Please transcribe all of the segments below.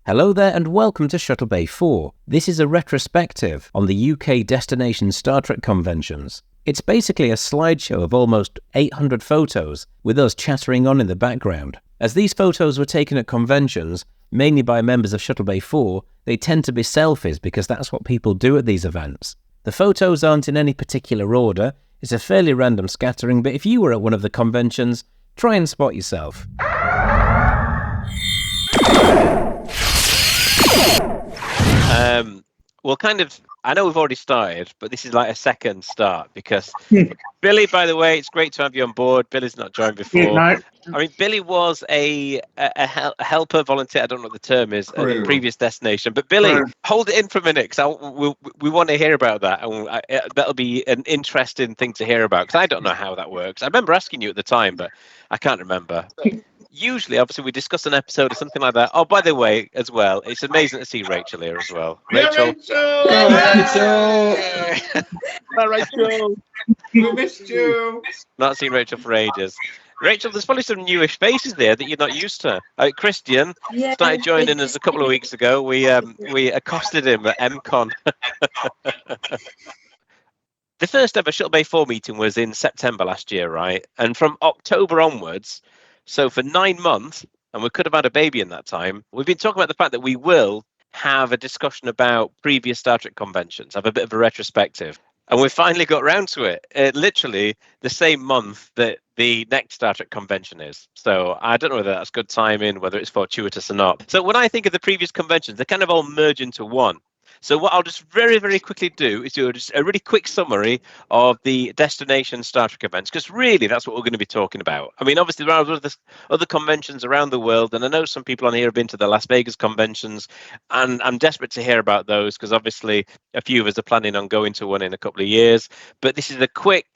Hello there and welcome to Shuttle Bay 4. This is a retrospective on the UK destination Star Trek conventions. It's basically a slideshow of almost 800 photos, with us chattering on in the background. As these photos were taken at conventions, mainly by members of Shuttle Bay 4, they tend to be selfies because that's what people do at these events. The photos aren't in any particular order, it's a fairly random scattering, but if you were at one of the conventions, try and spot yourself. I know we've already started, but this is like a second start because Billy, by the way, it's great to have you on board. Billy's not joined before. I mean, Billy was a helper, volunteer, I don't know what the term is, at the previous destination. But Billy, hold it in for a minute because we want to hear about that. And that'll be an interesting thing to hear about because I don't know how that works. I remember asking you at the time, but I can't remember. Usually, obviously, we discuss an episode or something like that. Oh, by the way, as well, it's amazing to see Rachel here as well. Rachel! Rachel! We missed you! Not seen Rachel for ages. Rachel, there's probably some newish faces there that you're not used to. Christian started joining us a couple of weeks ago. We accosted him at MCon. The first ever Shuttle Bay 4 meeting was in September last year, right? And from October onwards, so for 9 months, and we could have had a baby in that time, we've been talking about the fact that we will have a discussion about previous Star Trek conventions, have a bit of a retrospective. And we finally got round to it, literally the same month that the next Star Trek convention is. So I don't know whether that's good timing, whether it's fortuitous or not. So when I think of the previous conventions, they kind of all merge into one. So what I'll just very, very quickly do is do just a really quick summary of the destination Star Trek events, because really that's what we're going to be talking about. I mean, obviously there are other conventions around the world, and I know some people on here have been to the Las Vegas conventions, and I'm desperate to hear about those because obviously a few of us are planning on going to one in a couple of years. But this is a quick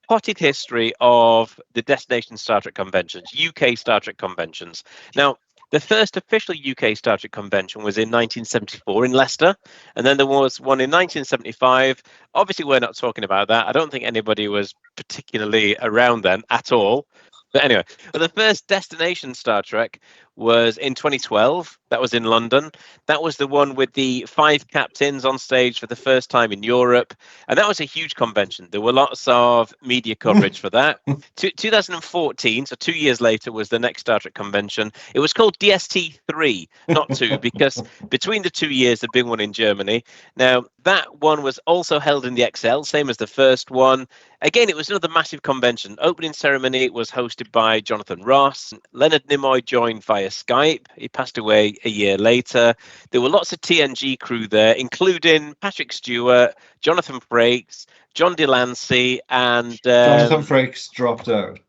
potted history of the destination Star Trek conventions, UK Star Trek conventions. Now, the first official UK Star Trek convention was in 1974 in Leicester, and then there was one in 1975. Obviously, we're not talking about that. I don't think anybody was particularly around then at all. But anyway, the first destination Star Trek was in 2012. That was in London. That was the one with the 5 captains on stage for the first time in Europe. And that was a huge convention. There were lots of media coverage for that. 2014, so 2 years later, was the next Star Trek convention. It was called DST-3, not 2, because between the 2 years, there'd been one in Germany. Now, that one was also held in the XL, same as the first one. Again, it was another massive convention. Opening ceremony was hosted by Jonathan Ross. Leonard Nimoy joined via Skype. He passed away a year later. There were lots of TNG crew there, including Patrick Stewart, Jonathan Frakes, John Delancey, and... Jonathan Frakes dropped out.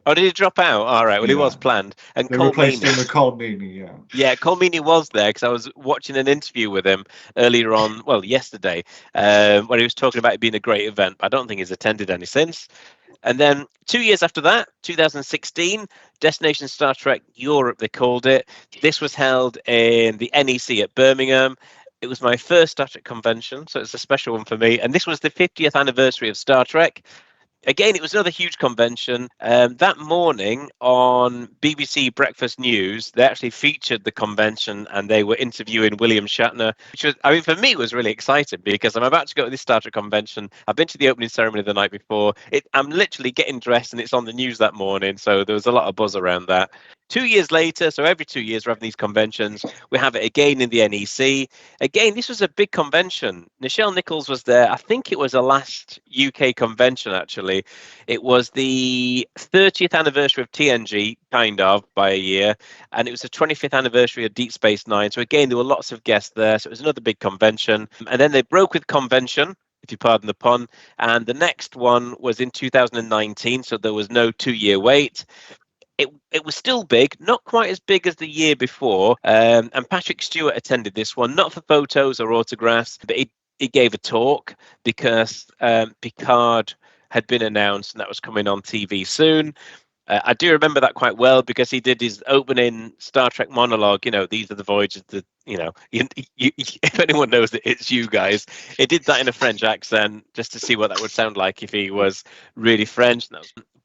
Oh, did he drop out? All right, well, he was planned. And they replaced him with Colm Meaney, yeah. Yeah, Colm Meaney was there because I was watching an interview with him earlier on, well, yesterday, where he was talking about it being a great event. I don't think he's attended any since. And then 2 years after that, 2016, Destination Star Trek Europe, they called it. This was held in the NEC at Birmingham. It was my first Star Trek convention, so it's a special one for me. And this was the 50th anniversary of Star Trek. Again, it was another huge convention. That morning on BBC Breakfast News, they actually featured the convention and they were interviewing William Shatner, which was, I mean, for me, it was really exciting because I'm about to go to this Star Trek convention. I've been to the opening ceremony the night before. I'm literally getting dressed and it's on the news that morning. So there was a lot of buzz around that. 2 years later, so every 2 years we're having these conventions. We have it again in the NEC. Again, this was a big convention. Nichelle Nichols was there. I think it was the last UK convention, actually. It was the 30th anniversary of TNG, kind of, by a year. And it was the 25th anniversary of Deep Space Nine. So again, there were lots of guests there. So it was another big convention. And then they broke with convention, if you pardon the pun. And the next one was in 2019. So there was no 2-year wait. It was still big, not quite as big as the year before. And Patrick Stewart attended this one, not for photos or autographs, but he gave a talk because Picard had been announced and that was coming on TV soon. I do remember that quite well because he did his opening Star Trek monologue. You know, these are the voyages that, you know, if anyone knows that it's you guys, he did that in a French accent just to see what that would sound like if he was really French.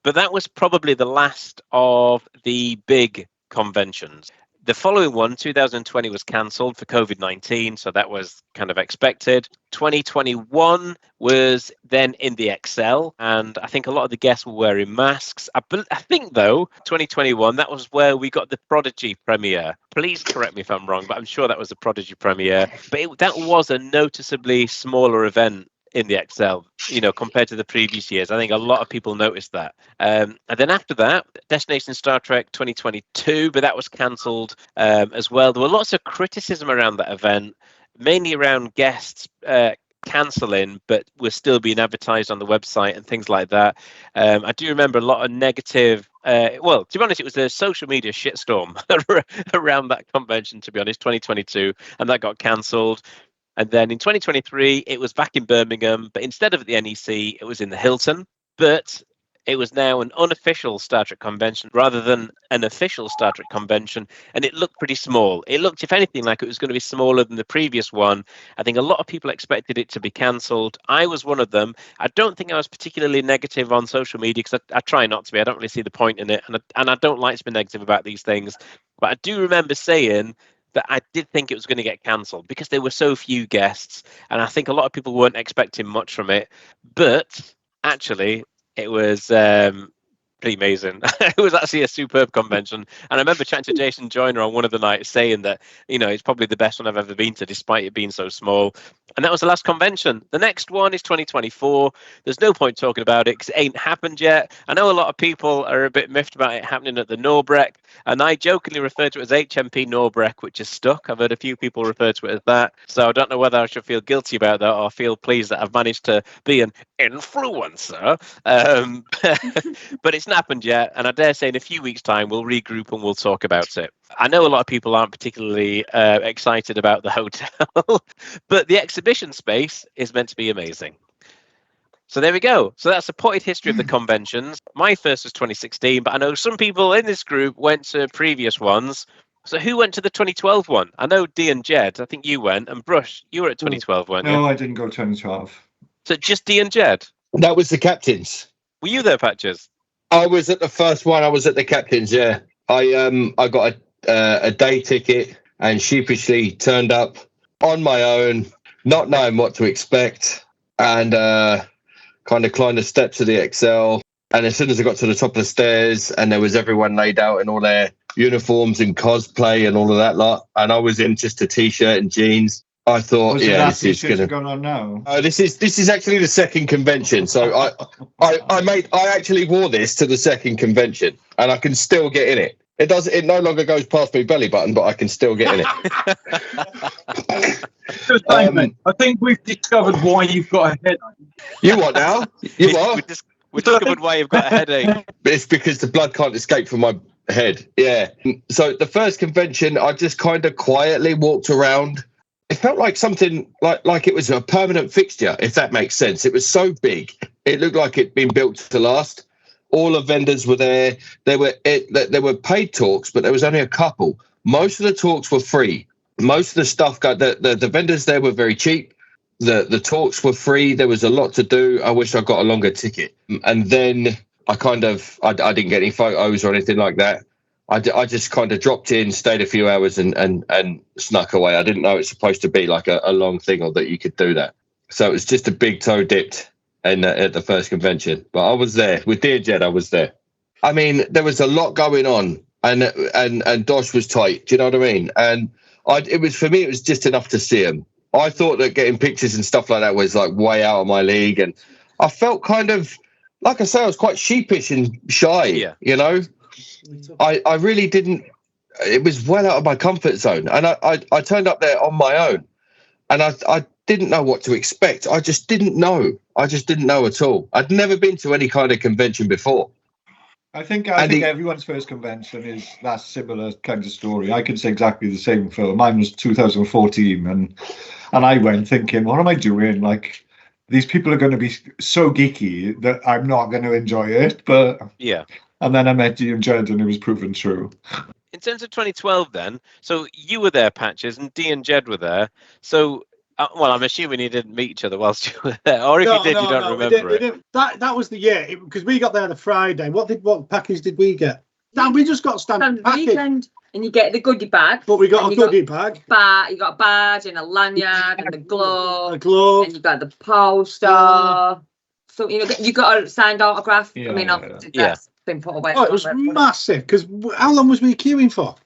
But that was probably the last of the big conventions. The following one, 2020, was cancelled for COVID-19, so that was kind of expected. 2021 was then in the Excel, and I think a lot of the guests were wearing masks. I think, though, 2021, that was where we got the Prodigy premiere. Please correct me if I'm wrong, but I'm sure that was the Prodigy premiere. But that was a noticeably smaller event in the Excel, compared to the previous years. I think a lot of people noticed that. And then after that, Destination Star Trek 2022, but that was cancelled as well. There were lots of criticism around that event, mainly around guests cancelling, but were still being advertised on the website and things like that. I do remember a lot of negative. Well, to be honest, it was a social media shitstorm around that convention, to be honest, 2022, and that got cancelled. And then in 2023, it was back in Birmingham, but instead of at the NEC, it was in the Hilton. But it was now an unofficial Star Trek convention rather than an official Star Trek convention. And it looked pretty small. It looked, if anything, like it was going to be smaller than the previous one. I think a lot of people expected it to be cancelled. I was one of them. I don't think I was particularly negative on social media because I try not to be. I don't really see the point in it. And I don't like to be negative about these things. But I do remember saying that I did think it was going to get cancelled because there were so few guests, and I think a lot of people weren't expecting much from it. But actually, it was pretty amazing. It was actually a superb convention, and I remember chatting to Jason Joyner on one of the nights saying that it's probably the best one I've ever been to, despite it being so small. And that was the last convention. The next one is 2024. There's no point talking about it because it ain't happened yet. I know a lot of people are a bit miffed about it happening at the Norbreck, and I jokingly refer to it as HMP Norbreck, which is stuck. I've heard a few people refer to it as that. So I don't know whether I should feel guilty about that or feel pleased that I've managed to be an influencer. But it's not happened yet, and I dare say in a few weeks' time we'll regroup and we'll talk about it. I know a lot of people aren't particularly excited about the hotel, but the exhibition space is meant to be amazing. So there we go. So that's a potted history of the conventions. My first was 2016, but I know some people in this group went to previous ones. So who went to the 2012 one? I know Dee and Jed, I think you went, and Brush, you were at 2012, weren't you? No, I didn't go 2012. So just Dee and Jed? That was the captains. Were you there, Patches? I was at the first one. I was at the captains, yeah. I got a day ticket and sheepishly turned up on my own, not knowing what to expect, and kind of climbed the steps of the Excel. And as soon as I got to the top of the stairs and there was everyone laid out in all their uniforms and cosplay and all of that lot, and I was in just a T-shirt and jeans, I thought, this is going on now. This is actually the second convention. So I actually wore this to the second convention, and I can still get in it. It no longer goes past my belly button, but I can still get in it. I think we've discovered why you've got a headache. You what now? You what? We discovered why you've got a headache. It's because the blood can't escape from my head. Yeah. So the first convention, I just kind of quietly walked around. It felt like something like it was a permanent fixture, if that makes sense. It was so big. It looked like it'd been built to last. All the vendors were there. There were paid talks, but there was only a couple. Most of the talks were free. Most of the stuff the vendors there were very cheap. The talks were free. There was a lot to do. I wish I got a longer ticket. And then I didn't get any photos or anything like that. I just kind of dropped in, stayed a few hours and snuck away. I didn't know it's supposed to be like a long thing or that you could do that. So it was just a big toe dipped at the first convention. But I was there. With Dear Jed, I was there. I mean, there was a lot going on and Dosh was tight. Do you know what I mean? And for me, it was just enough to see him. I thought that getting pictures and stuff like that was like way out of my league. And I felt kind of, like I say, I was quite sheepish and shy, you know? I really didn't. It was well out of my comfort zone, and I turned up there on my own, and I didn't know what to expect. I just didn't know. I just didn't know at all. I'd never been to any kind of convention before. I think everyone's first convention is that similar kind of story. I can say exactly the same for mine was 2014, and I went thinking, what am I doing? Like, these people are going to be so geeky that I'm not going to enjoy it. But yeah. And then I met Dee and Jed, and it was proven true. In terms of 2012 then, so you were there, Patches, and Dee and Jed were there. So, well, I'm assuming you didn't meet each other whilst you were there. Or if you did, you don't remember it. That was the year, because we got there on a Friday. What package did we get? Dan, we just got standard package. Weekend, and you get the goodie bag. But we got a goodie bag. You got a badge and a lanyard and a glove. And you got the poster. So you got a signed autograph. Yeah, I mean, that's been put away. Oh, it was massive. Because how long was we queuing for?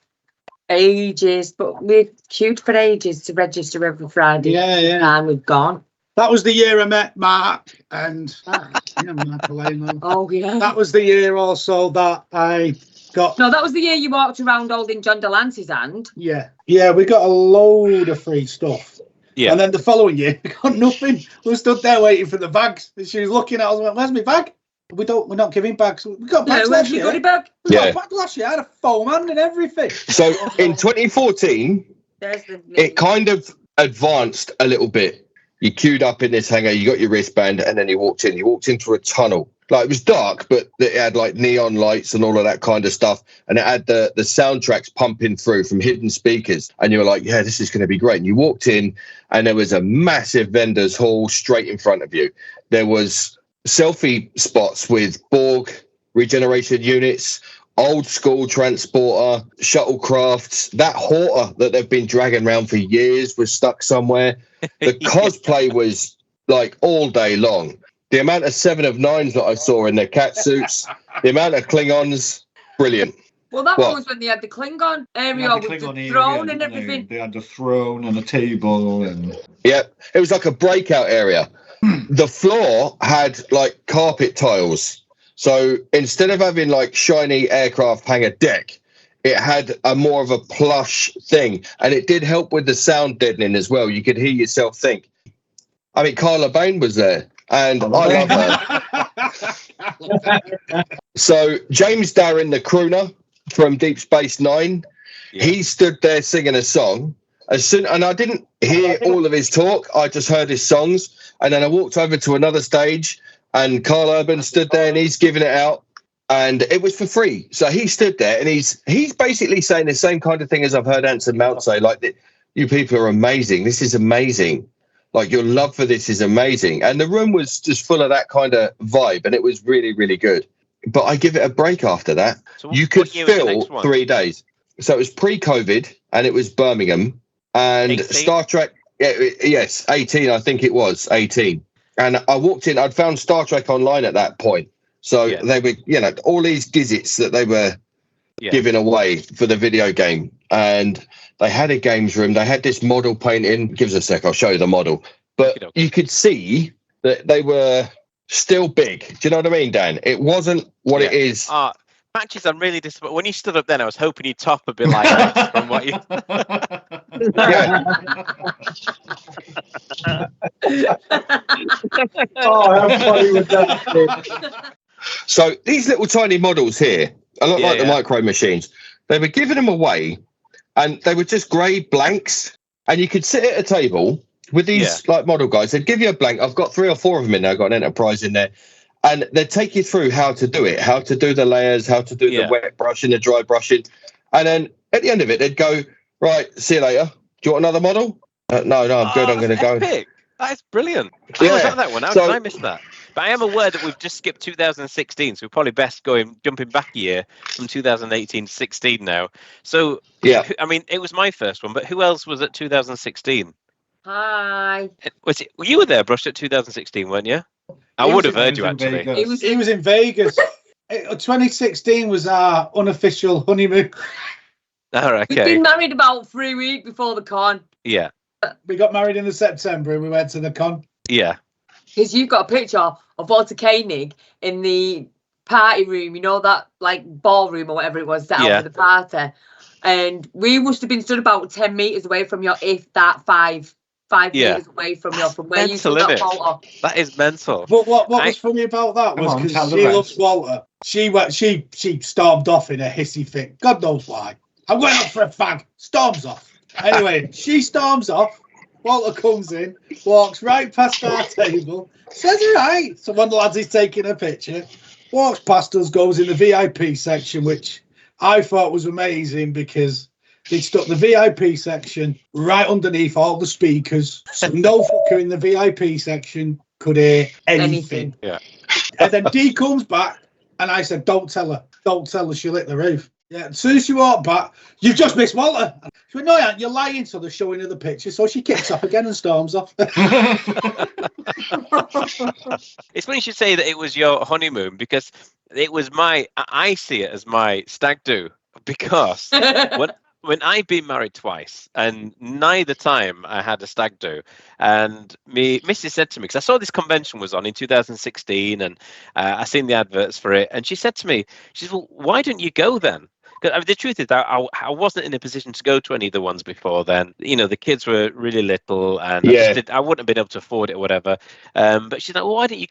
Ages, but we queued for ages to register every Friday. Yeah. And we've gone. That was the year I met Mark and Mark Lehman. Oh yeah. That was the year also that I got. No, that was the year you walked around holding John Delancey's hand. Yeah, we got a load of free stuff. Yeah. And then the following year we got nothing. We stood there waiting for the bags. And she was looking at us and went, "Where's my bag?" We're not giving bags. We got bags last year. We got bags last year. I had a foam hand and everything. So in 2014, it kind of advanced a little bit. You queued up in this hangar, you got your wristband, and then you walked in. You walked into a tunnel. Like, it was dark, but it had like neon lights and all of that kind of stuff. And it had the soundtracks pumping through from hidden speakers. And you were like, yeah, this is going to be great. And you walked in, and there was a massive vendor's hall straight in front of you. There was selfie spots with Borg regeneration units, old school transporter, shuttlecrafts. That Horta that they've been dragging around for years was stuck somewhere. The cosplay was like all day long. The amount of 7 of 9s that I saw in their cat suits, the amount of Klingons, brilliant. Well, that one was when they had the Klingon area with the throne and everything. They had the throne and a table. Yeah, it was like a breakout area. The floor had like carpet tiles. So instead of having like shiny aircraft hangar deck, it had a more of a plush thing. And it did help with the sound deadening as well. You could hear yourself think. I mean, Carla Bain was there. And I love her. So James Darren, the crooner from Deep Space Nine, he stood there singing a song. And I didn't hear all of his talk. I just heard his songs. And then I walked over to another stage, and Carl Urban stood there, and he's giving it out. And it was for free. So he stood there, and he's basically saying the same kind of thing as I've heard Anson Mount say, like, you people are amazing. This is amazing. Like, your love for this is amazing. And the room was just full of that kind of vibe, and it was really, really good. But I give it a break after that. So you could fill 3 days. So it was pre-COVID, and it was Birmingham. And 18? Star Trek, yes, 18, I think it was, 18. And I walked in, I'd found Star Trek online at that point. So they were, all these gizzits that they were giving away for the video game. And they had a games room. They had this model painting. Give us a sec, I'll show you the model. But you could see that they were still big. Do you know what I mean, Dan? It wasn't what it is. Matches, I'm really disappointed. When you stood up then, I was hoping you'd top a bit like that from what you... How funny was that? So these little tiny models here, I look like the micro machines. They were giving them away, and they were just grey blanks. And you could sit at a table with these like model guys. They'd give you a blank. I've got 3 or 4 of them in there. I've got an Enterprise in there. And they'd take you through how to do it, how to do the layers, how to do the wet brushing, the dry brushing. And then at the end of it, they'd go, right, see you later. Do you want another model? No, I'm good. I'm going to go. That is brilliant. I was at that one. How did I miss that? But I am aware that we've just skipped 2016, so we're probably best jumping back a year from 2018 to 16 now. So, I mean, it was my first one, but who else was at 2016? Hi. You were there, Brush, at 2016, weren't you? I would have heard you, actually. It was in Vegas. 2016 was our unofficial honeymoon. All right, okay. We'd been married about 3 weeks before the con. Yeah. We got married in September and we went to the con. Yeah. Because you've got a picture of Walter Koenig in the party room, that like ballroom or whatever it was set up for the party. And we must have been stood about 10 metres away from your, if that 5 metres away from where you took that photo. That is mental. But what was funny about that was because she loves Walter. She stormed off in a hissy fit. God knows why. I went up for a fag. Storms off. Anyway, she storms off. Walter comes in, walks right past our table, says, all right. So one of the lads is taking a picture, walks past us, goes in the VIP section, which I thought was amazing because they stuck the VIP section right underneath all the speakers. So no fucker in the VIP section could hear anything. Yeah. And then Dee comes back And I said, don't tell her she lit the roof. Yeah, as soon as she walked back, you've just missed Walter. She went, no, you're lying. So they're showing her the picture. So she kicks off again and storms off. It's funny you should say that it was your honeymoon, because it was I see it as my stag do, because when I've been married twice, and neither time I had a stag do, and Mrs. said to me, because I saw this convention was on in 2016, and I seen the adverts for it, and she said to me, she said, well, why don't you go then? Because I mean, the truth is that I wasn't in a position to go to any of the ones before then. You know, the kids were really little, and I wouldn't have been able to afford it or whatever. But she's like, well, why don't you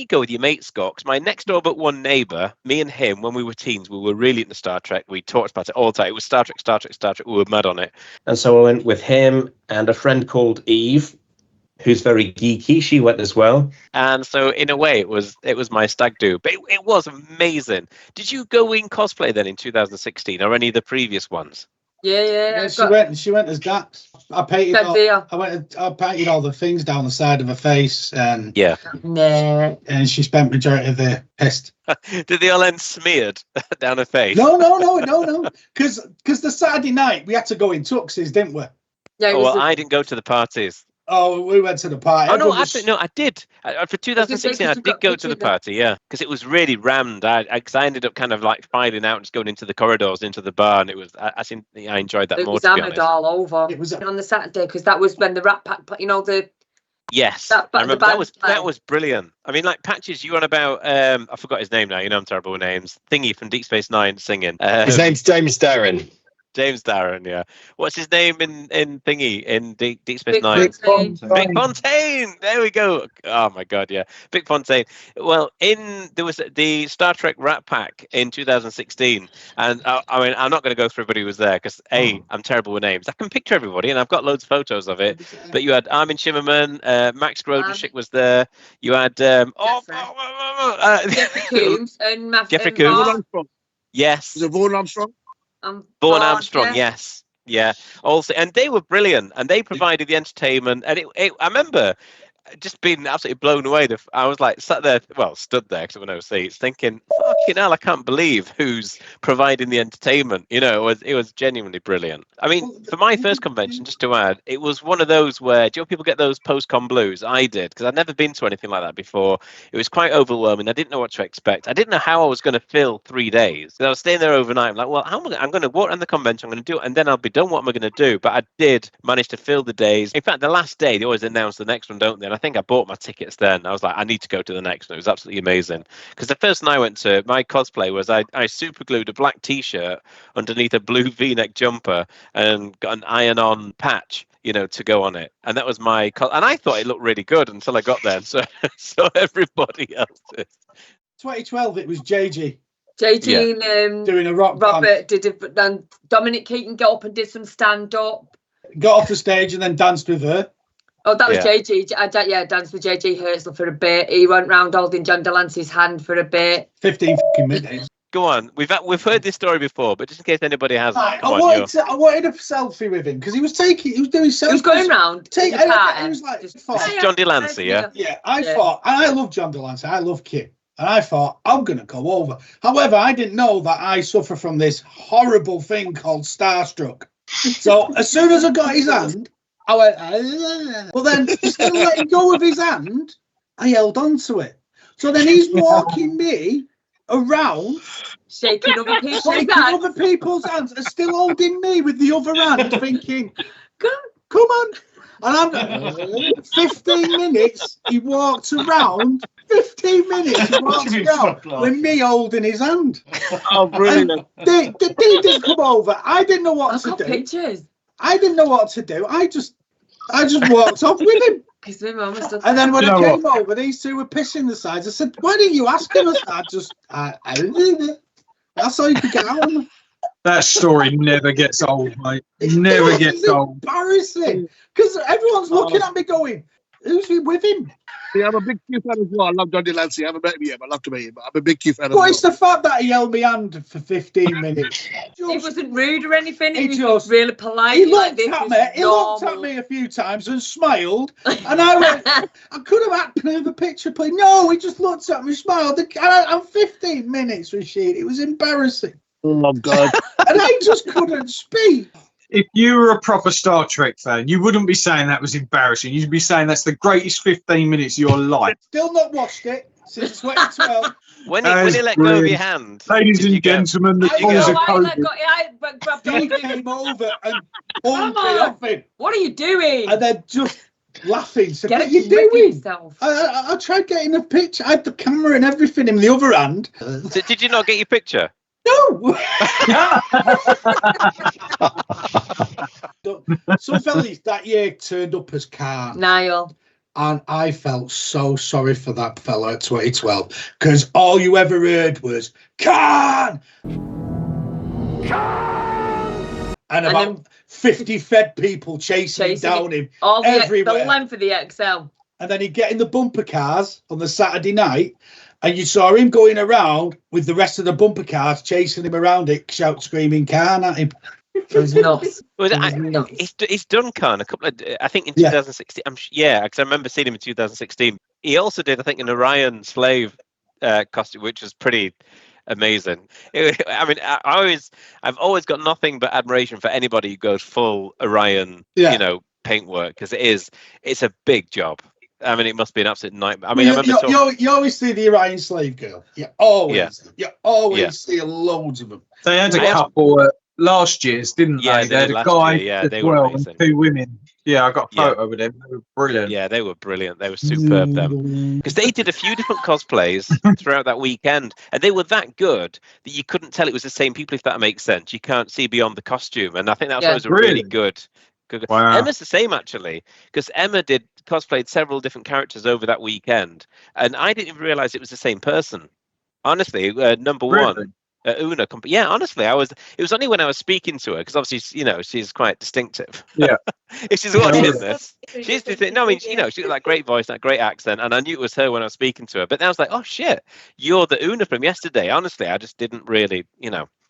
go with your mate Scott? 'Cause my next door but one neighbour, me and him, when we were teens, we were really into Star Trek. We talked about it all the time. It was Star Trek. We were mad on it. And so I went with him and a friend called Eve, who's very geeky. She went as well. And so in a way it was my stag do, but it was amazing. Did you go in cosplay then in 2016 or any of the previous ones? Yeah. She went as Dax. I painted all the things down the side of her face, and and she spent majority of the pissed. Did they all end smeared down her face? No. Because the Saturday night we had to go in tuxes, didn't we? Yeah. I didn't go to the parties. Oh, we went to the party. Oh, no, I did. For 2016, I did go to the party, because it was really rammed. Because I ended up kind of like filing out and just going into the corridors, into the bar, and it was, I enjoyed that more, to be honest. It was hammered all over. It was on the Saturday, because that was when the Rat Pack, the... Yes, I remember that was brilliant. I mean, like Patches, you were on about, I forgot his name now, you know I'm terrible with names, Thingy from Deep Space Nine singing. His name's James Darren. James Darren, yeah. What's his name in Thingy, in Deep Space Nine? Big Fontaine. There we go. Oh my God, yeah. Big Fontaine. Well, there was the Star Trek Rat Pack in 2016, and I mean, I'm not going to go through everybody who was there, because I'm terrible with names. I can picture everybody, and I've got loads of photos of it. But you had Armin Shimmerman, Max Grodashik was there. You had Jeffrey Coombs and Jeffrey Coombs. Yes. Was it Vaughan Armstrong? Vaughan Armstrong, yes. Yeah. Also, and they were brilliant, and they provided the entertainment. And I remember just being absolutely blown away. I was like stood there because there were no seats, thinking, fucking hell, I can't believe who's providing the entertainment. You know, it was genuinely brilliant. I mean, for my first convention, just to add, it was one of those where, do you know people get those post-con blues? I did, because I'd never been to anything like that before. It was quite overwhelming. I didn't know what to expect. I didn't know how I was going to fill 3 days. I was staying there overnight. I'm like, well, I'm going to walk around the convention, I'm going to do it, and then I'll be done. What am I going to do? But I did manage to fill the days. In fact, the last day, they always announce the next one, don't they? And I think I bought my tickets then. I was like, I need to go to the next one. It was absolutely amazing. Because the first night I went to, my cosplay was I super glued a black t-shirt underneath a blue v-neck jumper and got an iron-on patch, to go on it. And that was my... And I thought it looked really good until I got there. So everybody else did. 2012, it was JG. Doing a rock Robert did it, and Dominic Keaton got up and did some stand-up. Got off the stage and then danced with her. Oh, that was JG. I danced with JG Hertzler for a bit. He went round holding John Delancey's hand for a bit. 15 fucking minutes. Go on. We've heard this story before, but just in case anybody hasn't. Right, I wanted a selfie with him because he was doing selfies. He was going round. He was like, this is John Delancey, yeah? Yeah, I thought, and I love John Delancey. I love Kit. And I thought, I'm going to go over. However, I didn't know that I suffer from this horrible thing called starstruck. So as soon as I got his hand, I went, well, then instead of letting go of his hand, I held on to it. So then he's walking me around, shaking other people's hands, and still holding me with the other hand, thinking, come on. And I'm 15 minutes, he walked around, 15 minutes he walked around with me holding his hand. Oh, brilliant. They didn't come over. I didn't know what to do. Pictures. I didn't know what to do. I just walked off with him. And then when I came over, these two were pissing the sides. I said, why didn't you ask him? I did it. That's how you could get on. That story never gets old, mate. Never gets old. Embarrassing. Because everyone's looking at me going, who's he with him? Yeah, I'm a big Q fan as well. I love Johnny Lancey. I haven't met him yet, but I'd love to meet him. But I'm a big Q fan as well. Well, it's the fact that he held my hand for 15 minutes. He wasn't rude or anything. He was just really polite. He looked at me. He looked at me a few times and smiled. And I went, I could have had the picture, please. No, he just looked at me, smiled. I'm 15 minutes, Rashid. It was embarrassing. Oh, God. And I just couldn't speak. If you were a proper Star Trek fan, you wouldn't be saying that was embarrassing. You'd be saying that's the greatest 15 minutes of your life. Still not watched it since 2012. When you let go of your hand. Ladies and gentlemen, the calls are COVID. He came over and pulled me off him. What are you doing? And then just laughing. So, Get what are you doing? Yourself. I tried getting a picture. I had the camera and everything in the other hand. So did you not get your picture? No. Some fellas that year turned up as Khan. Niall. And I felt so sorry for that fella at 2012 because all you ever heard was Khan! Khan! And about 50 fed people chasing down him everywhere. The length of the XL. And then he'd get in the bumper cars on the Saturday night and you saw him going around with the rest of the bumper cars chasing him around it, screaming Khan at him. It was nuts. He's done Khan a couple of, I think in 2016. Because I remember seeing him in 2016. He also did, I think, an Orion slave costume, which was pretty amazing. I've always got nothing but admiration for anybody who goes full Orion, paintwork, because it's a big job. I mean, it must be an absolute nightmare. I mean, you always see the Orion slave girl. You always see loads of them. They had a couple last year's, didn't they? They had a guy as well and two women. Yeah, I got a photo with them. They were brilliant. Yeah, they were brilliant. They were superb, them. Because they did a few different cosplays throughout that weekend, and they were that good that you couldn't tell it was the same people, if that makes sense. You can't see beyond the costume, and I think that was really good. Wow. Emma's the same, actually, because Emma cosplayed several different characters over that weekend, and I didn't even realize it was the same person. Honestly, number one. Una, honestly, it was only when I was speaking to her, because obviously, she's quite distinctive. Yeah. If she's watching this, she's she's got that great voice, that great accent, and I knew it was her when I was speaking to her. But then I was like, oh shit, you're the Una from yesterday. Honestly, I just didn't really,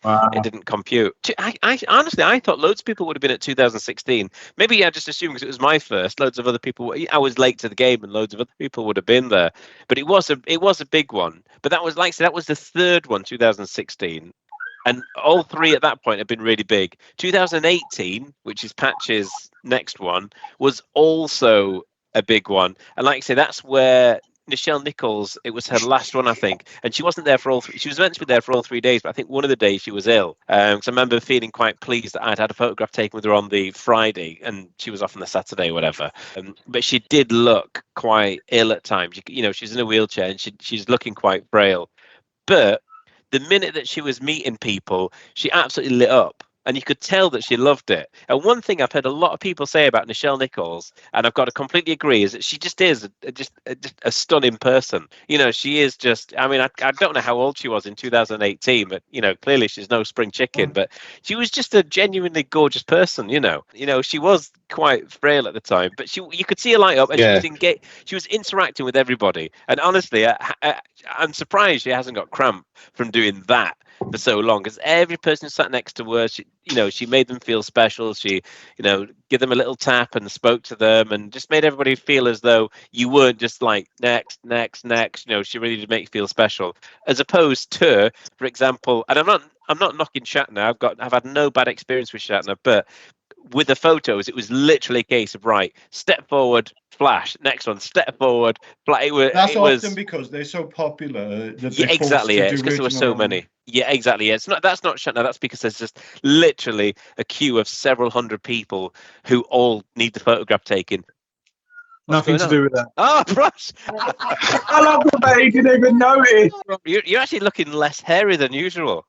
Wow. It didn't compute. I honestly, I thought loads of people would have been at 2016. Maybe I just assumed because it was my first. Loads of other people. I was late to the game, and loads of other people would have been there. But it was a big one. But that was, like I said, that was the third one, 2016, and all three at that point have been really big. 2018, which is Patch's next one, was also a big one. And like I say, that's where Nichelle Nichols, it was her last one, I think, and she wasn't there for all she was meant to be there for all 3 days, but I think one of the days she was ill. So I remember feeling quite pleased that I'd had a photograph taken with her on the Friday and she was off on the Saturday or whatever. But she did look quite ill at times. She's in a wheelchair and she's looking quite frail. But the minute that she was meeting people, she absolutely lit up. And you could tell that she loved it. And one thing I've heard a lot of people say about Nichelle Nichols, and I've got to completely agree, is that she just is just a stunning person. She is just, I mean, I don't know how old she was in 2018, but, clearly she's no spring chicken, but she was just a genuinely gorgeous person, she was quite frail at the time, but you could see her light up, and she was interacting with everybody. And honestly, I'm surprised she hasn't got cramp from doing that for so long, because every person sat next to her, she made them feel special. She, give them a little tap and spoke to them and just made everybody feel as though you weren't just like next. She really did make you feel special, as opposed to, for example, and I'm not knocking Shatner. I've had no bad experience with Shatner, but with the photos, it was literally a case of, right, step forward, flash, next one, step forward, flash. That's often because they're so popular. Exactly. It's because there were so many. Yeah, exactly. That's not Shatner. That's because there's just literally a queue of several hundred people who all need the photograph taken. Nothing to do with that. Oh, Russ! I love the way you didn't even notice. You're actually looking less hairy than usual.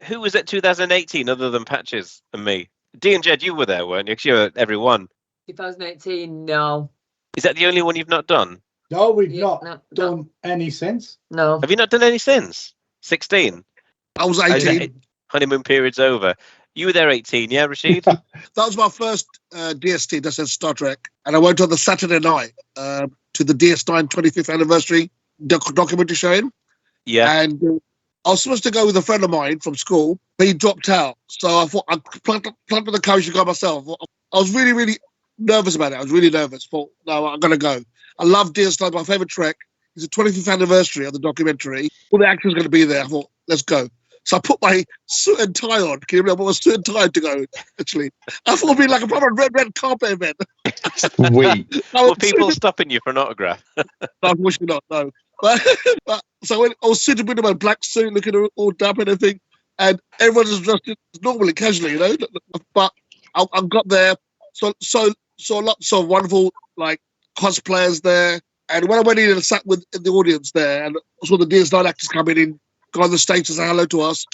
Who was at 2018 other than Patches and me? Dee and Jed, you were there, weren't you? Because you were at every one. 2018, no. Is that the only one you've not done? No, we've not done any since. No. Have you not done any since? 16? I was 18. Honeymoon period's over. You were there 18, yeah, Rashid? That was my first DST, that said Star Trek. And I went on the Saturday night to the DS9 25th anniversary documentary showing. Yeah. And I was supposed to go with a friend of mine from school, but he dropped out. So I thought I'd plugged in the coach to go myself. I was really, really nervous about it. I was really nervous. Thought, no, I'm going to go. I love DS9, my favourite Trek. It's the 25th anniversary of the documentary. All the actors are going to be there. I thought, let's go. So I put my suit and tie on. Can you remember my suit and tie to go, actually? I thought it'd be like a proper red carpet event. Sweet. Were people stopping you for an autograph? No, unfortunately not, no. But so I was sitting with my black suit, looking all damp and everything, and everyone was dressed normally, casually, you know. But I got there, so lots of wonderful like cosplayers there. And when I went in and sat in the audience there, and I saw the DS9 actors coming in, got on the stage to say hello to us,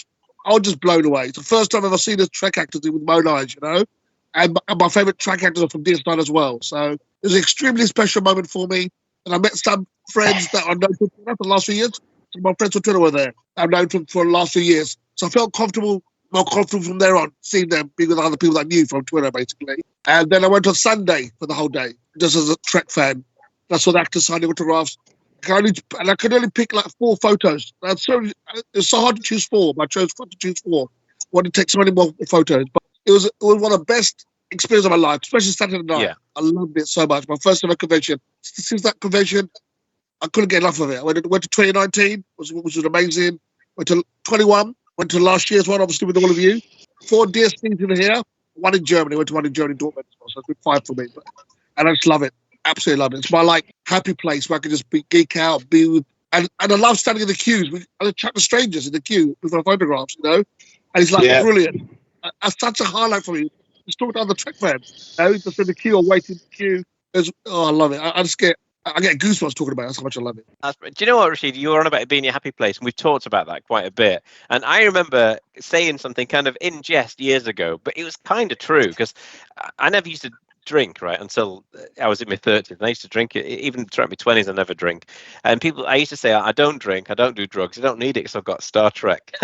I was just blown away. It's the first time I've ever seen a Trek actor with my own eyes, you know. And my favourite Trek actors are from DS9 as well. So it was an extremely special moment for me. And I met some friends that I've known for the last few years. So my friends on Twitter were there. I've known them for the last few years. So I felt more comfortable from there on, seeing them, being with other people that I knew from Twitter, basically. And then I went on Sunday for the whole day, just as a Trek fan. I saw the actors signing autographs. I could only pick like 4 photos. It's so hard to choose 4, but I chose to choose 4. I wanted to take so many more photos. But it was one of the best experiences of my life, especially Saturday night. Yeah. I loved it so much. My first ever convention. Since that convention, I couldn't get enough of it. I went to 2019, which was amazing. Went to 21. Went to last year's one, obviously, with all of you. 4 DSTs in here. 1 in Germany. Went to 1 in Germany, Dortmund as well. So it's been 5 for me. And I just love it. Absolutely love it. It's my happy place where I can just geek out, be with, and I love standing in the queues. I chat to strangers in the queue with my photographs, you know. And it's brilliant. That's such a highlight for me. Just talking to other Trek fans, you know, just in the queue or waiting in the queue. I love it. I get goosebumps talking about it. That's how much I love it. Do you know what, Rashid? You were on about it being your happy place, and we've talked about that quite a bit. And I remember saying something kind of in jest years ago, but it was kind of true because I never used to drink, right, until I was in my 30s, and I used to drink it even throughout my 20s. I never drink, and I used to say, I don't drink, I don't do drugs, I don't need it because I've got Star Trek.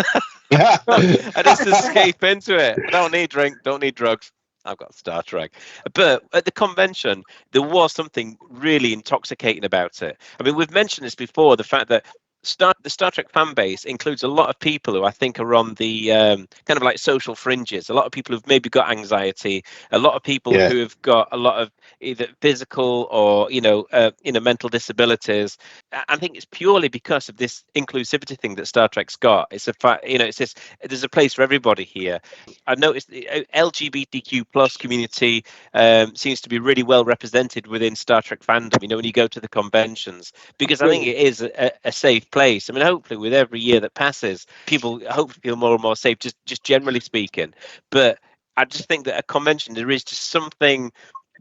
I just escape into it. I don't need drink, don't need drugs, I've got Star Trek. But at the convention, there was something really intoxicating about it. I mean, we've mentioned this before, the fact that the Star Trek fan base includes a lot of people who I think are on the kind of like social fringes. A lot of people who've maybe got anxiety. A lot of people who have got a lot of either physical or mental disabilities. I think it's purely because of this inclusivity thing that Star Trek's got. It's a fact, it's this. There's a place for everybody here. I've noticed the LGBTQ plus community seems to be really well represented within Star Trek fandom. When you go to the conventions, because I think it is a safe place. I mean, hopefully with every year that passes, people hopefully feel more and more safe, just generally speaking. But I just think that at a convention, there is just something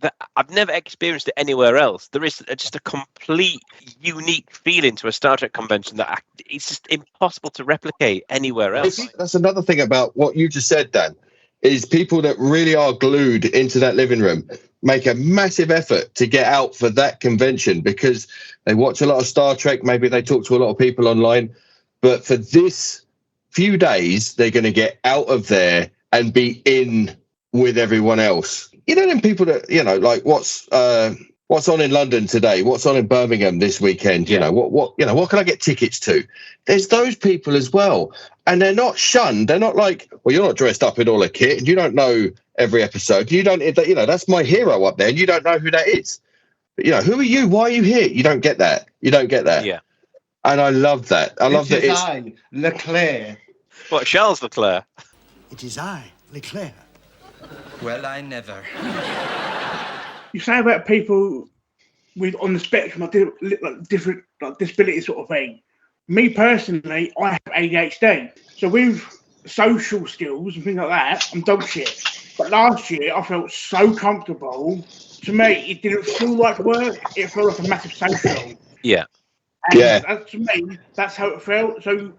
that I've never experienced it anywhere else. There is just a complete unique feeling to a Star Trek convention that it's just impossible to replicate anywhere else. That's another thing about what you just said, Dan, is people that really are glued into that living room make a massive effort to get out for that convention because they watch a lot of Star Trek. Maybe they talk to a lot of people online, but for this few days, they're going to get out of there and be in with everyone else. Them people that, like what's on in London today, what's on in Birmingham this weekend, what can I get tickets to? There's those people as well. And they're not shunned. They're not like, well, you're not dressed up in all the kit and you don't know every episode. You don't, that's my hero up there and you don't know who that is. But, who are you? Why are you here? You don't get that. Yeah. And I love that. I love that. It's I, Leclerc. What, Charles Leclerc? It is I, Leclerc. Well, I never. You say about people on the spectrum, different disability sort of thing. Me personally, I have ADHD. So with social skills and things like that, I'm dog shit. But last year, I felt so comfortable. To me, it didn't feel like work. It felt like a massive social. Yeah. And to me, that's how it felt. So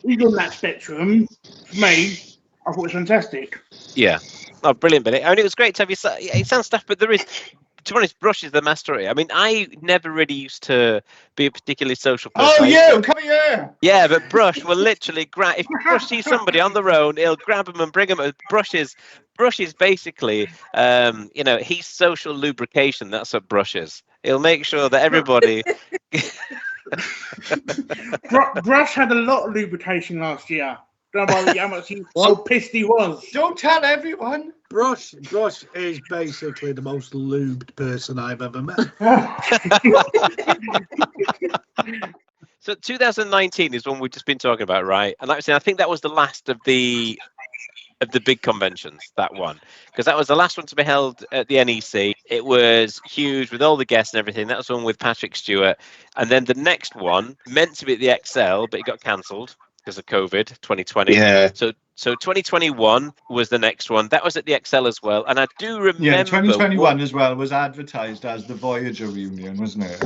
even on that spectrum, for me, I thought it was fantastic. Yeah. Oh, brilliant, Billy. I mean, it was great to have you. It sounds stuff, but there is to be honest, Brush is the master at it. I mean, I never really used to be a particularly social person. Oh, you, come here! Yeah, but Brush will literally grab, if Brush sees somebody on the road, he'll grab them and bring them. Brush is basically, he's social lubrication. That's what Brush is. He'll make sure that everybody... Brush had a lot of lubrication last year. Don't worry how much how pissed he was. Don't tell everyone. Brush is basically the most lubed person I've ever met. So 2019 is one we've just been talking about, right? And like I said, I think that was the last of the big conventions, that one, because that was the last one to be held at the NEC. It was huge with all the guests and everything. That was one with Patrick Stewart, and then the next one meant to be at the XL, but it got cancelled because of COVID 2020. Yeah. So 2021 was the next one. That was at the XL as well. And I do remember... Yeah, 2021 as well was advertised as the Voyager reunion, wasn't it?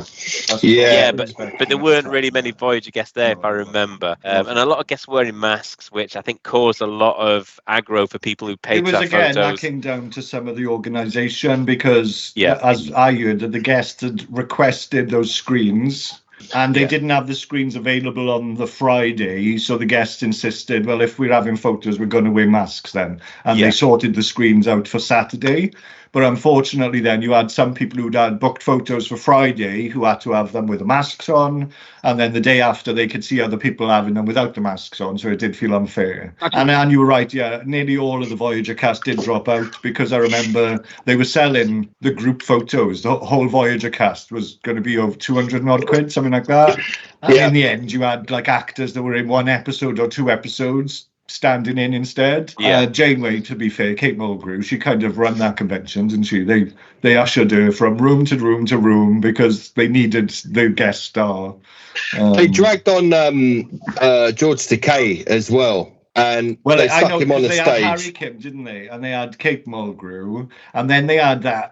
But there weren't really many Voyager guests there, if I remember. And a lot of guests wearing masks, which I think caused a lot of aggro for people who paid for photos. It was, again, knocking down to some of the organisation because, as I heard, that the guests had requested those screens... And they didn't have the screens available on the Friday, so the guests insisted, well, if we're having photos, we're going to wear masks then. And they sorted the screens out for Saturday. But unfortunately, then you had some people who'd had booked photos for Friday who had to have them with the masks on. And then the day after, they could see other people having them without the masks on. So it did feel unfair. And you were right, nearly all of the Voyager cast did drop out because I remember they were selling the group photos. The whole Voyager cast was going to be over 200 odd quid, something like that. And in the end, you had like actors that were in one episode or two episodes standing in instead. Janeway, to be fair, Kate Mulgrew, she kind of ran that convention, didn't she? They ushered her from room to room to room because they needed the guest star. They dragged on George Takei as well. And they stuck him on the stage. They had Harry Kim, didn't they? And they had Kate Mulgrew. And then they had that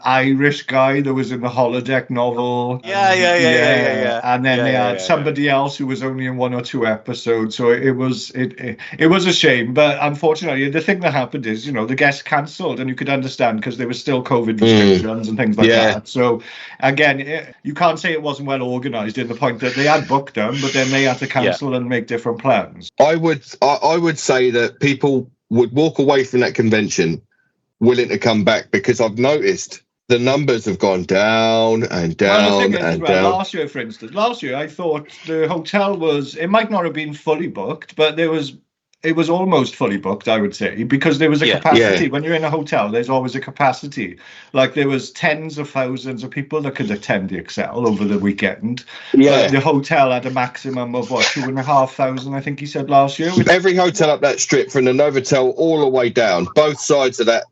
Irish guy that was in the holodeck novel. Yeah. And then they had somebody else who was only in one or two episodes. So it was a shame. But unfortunately, the thing that happened is, the guests cancelled, and you could understand because there were still COVID restrictions and things like that. So again, you can't say it wasn't well organised in the point that they had booked them, but then they had to cancel and make different plans. I would say that people would walk away from that convention willing to come back because I've noticed the numbers have gone down and down and down. Last year, for instance, I thought the hotel it might not have been fully booked, but it was almost fully booked, I would say, because there was a capacity. When you're in a hotel, there's always a capacity. Like there was tens of thousands of people that could attend the XL over the weekend. But the hotel had a maximum of 2,500, I think he said last year. Every hotel up that strip, from the Novotel all the way down, both sides of that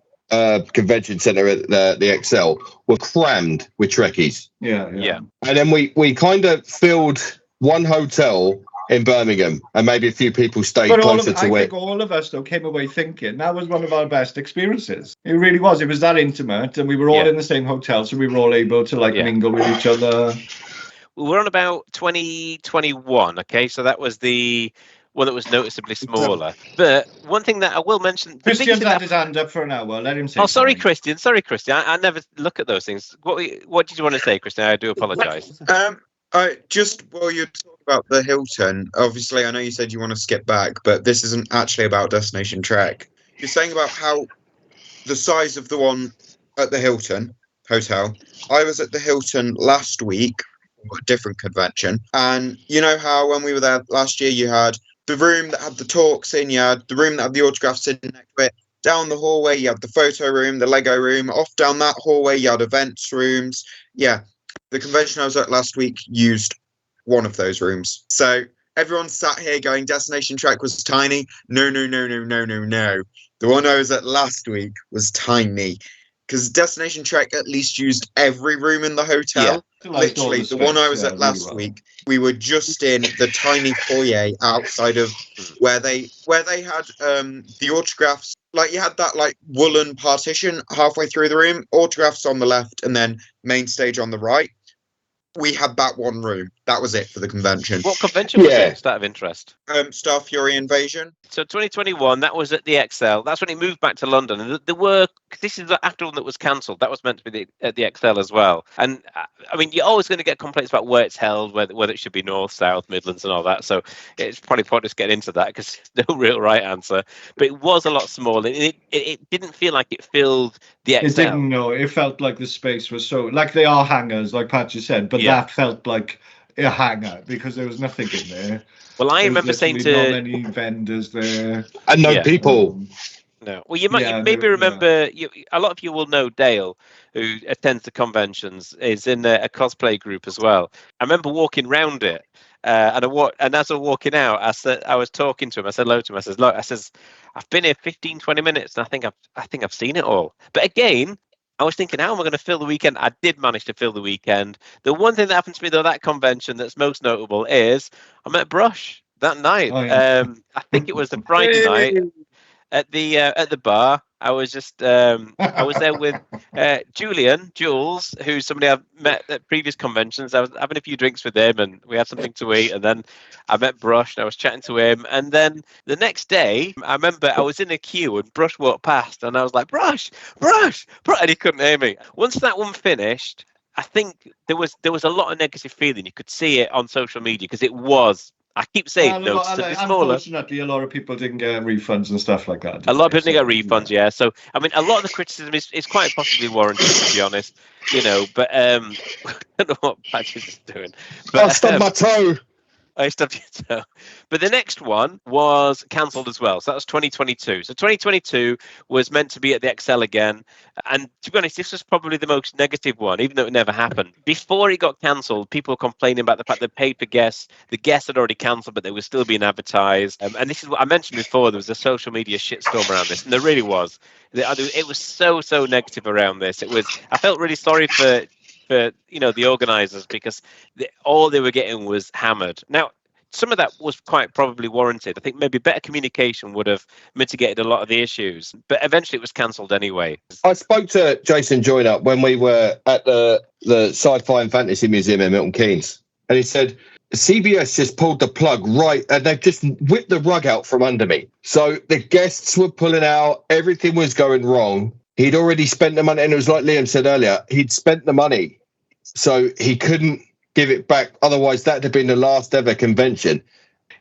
convention center at the XL were crammed with Trekkies. Yeah. And then we kind of filled one hotel in Birmingham, and maybe a few people stayed closer to it. I think all of us, though, came away thinking that was one of our best experiences. It really was. It was that intimate, and we were all in the same hotel, so we were all able to mingle with each other. We're on about 2021, okay? So that was the one that was noticeably smaller. But one thing that I will mention... Christian's had his hand up for an hour. Let him say sorry, Christian. I never look at those things. What did you want to say, Christian? I do apologise. Just while you're talking about the Hilton, obviously I know you said you want to skip back, but this isn't actually about Destination Trek. You're saying about how the size of the one at the Hilton Hotel. I was at the Hilton last week, a different convention, and you know how when we were there last year, you had the room that had the talks in, you had the room that had the autographs in next to it. Down the hallway, you had the photo room, the Lego room. Off down that hallway, you had events rooms. Yeah, the convention I was at last week used one of those rooms. So everyone sat here going, Destination Trek was tiny. No. The one I was at last week was tiny. Because Destination Trek at least used every room in the hotel. Yeah. Literally, the one I was at last week, we were just in the tiny foyer outside of where they had the autographs. Like you had that woolen partition halfway through the room, autographs on the left, and then main stage on the right. We had that one room. That was it for the convention. What convention was it? Just out of interest. Star Fury Invasion. So 2021, that was at the XL. That's when it moved back to London. And this is after one that was cancelled. That was meant to be at the XL as well. And I mean, you're always going to get complaints about where it's held, whether it should be North, South, Midlands, and all that. So it's probably pointless getting into that because there's no real right answer. But it was a lot smaller. It didn't feel like it filled the XL. It didn't. No, it felt like the space was so like they are hangars, like Pat just said, but that felt like a hangar because there was nothing in there. Well, I remember saying to not many vendors there and no people. No. Well, you maybe remember. A lot of you will know Dale, who attends the conventions, is in a cosplay group as well. I remember walking round it, and as I was walking out, I was talking to him. I said hello to him. I says, look, I've been here 15, 20 minutes, and I think I've seen it all. But again, I was thinking, how am I going to fill the weekend? I did manage to fill the weekend. The one thing that happened to me, though, that convention that's most notable is I met Brush that night. Oh, yeah. I think it was the Friday night at the bar. I was just I was there with Jules, who's somebody I've met at previous conventions. I was having a few drinks with him, and we had something to eat. And then I met Brush, and I was chatting to him. And then the next day, I remember I was in a queue, and Brush walked past, and I was like, Brush, and he couldn't hear me. Once that one finished, I think there was a lot of negative feeling. You could see it on social media because it was. I keep saying unfortunately, a lot of people didn't get refunds and stuff like that. A lot of people didn't get refunds, yeah. So, I mean, a lot of the criticism is quite possibly warranted, to be honest. But I don't know what Patches is doing. But, I stubbed my toe. I stubbed your toe. But the next one was cancelled as well. So that was 2022. So 2022 was meant to be at the XL again. And to be honest, this was probably the most negative one, even though it never happened. Before it got cancelled, people were complaining about the fact that paid for guests, the guests had already cancelled, but they were still being advertised. And this is what I mentioned before. There was a social media shitstorm around this. And there really was. It was so negative around this. I felt really sorry for the organisers because all they were getting was hammered. Now, some of that was quite probably warranted. I think maybe better communication would have mitigated a lot of the issues, but eventually it was cancelled anyway. I spoke to Jason Joyner when we were at the Sci-Fi and Fantasy Museum in Milton Keynes, and he said CBS just pulled the plug right, and they've just whipped the rug out from under me. So the guests were pulling out, everything was going wrong. He'd already spent the money, and it was like Liam said earlier, he'd spent the money. So he couldn't give it back. Otherwise, that would have been the last ever convention.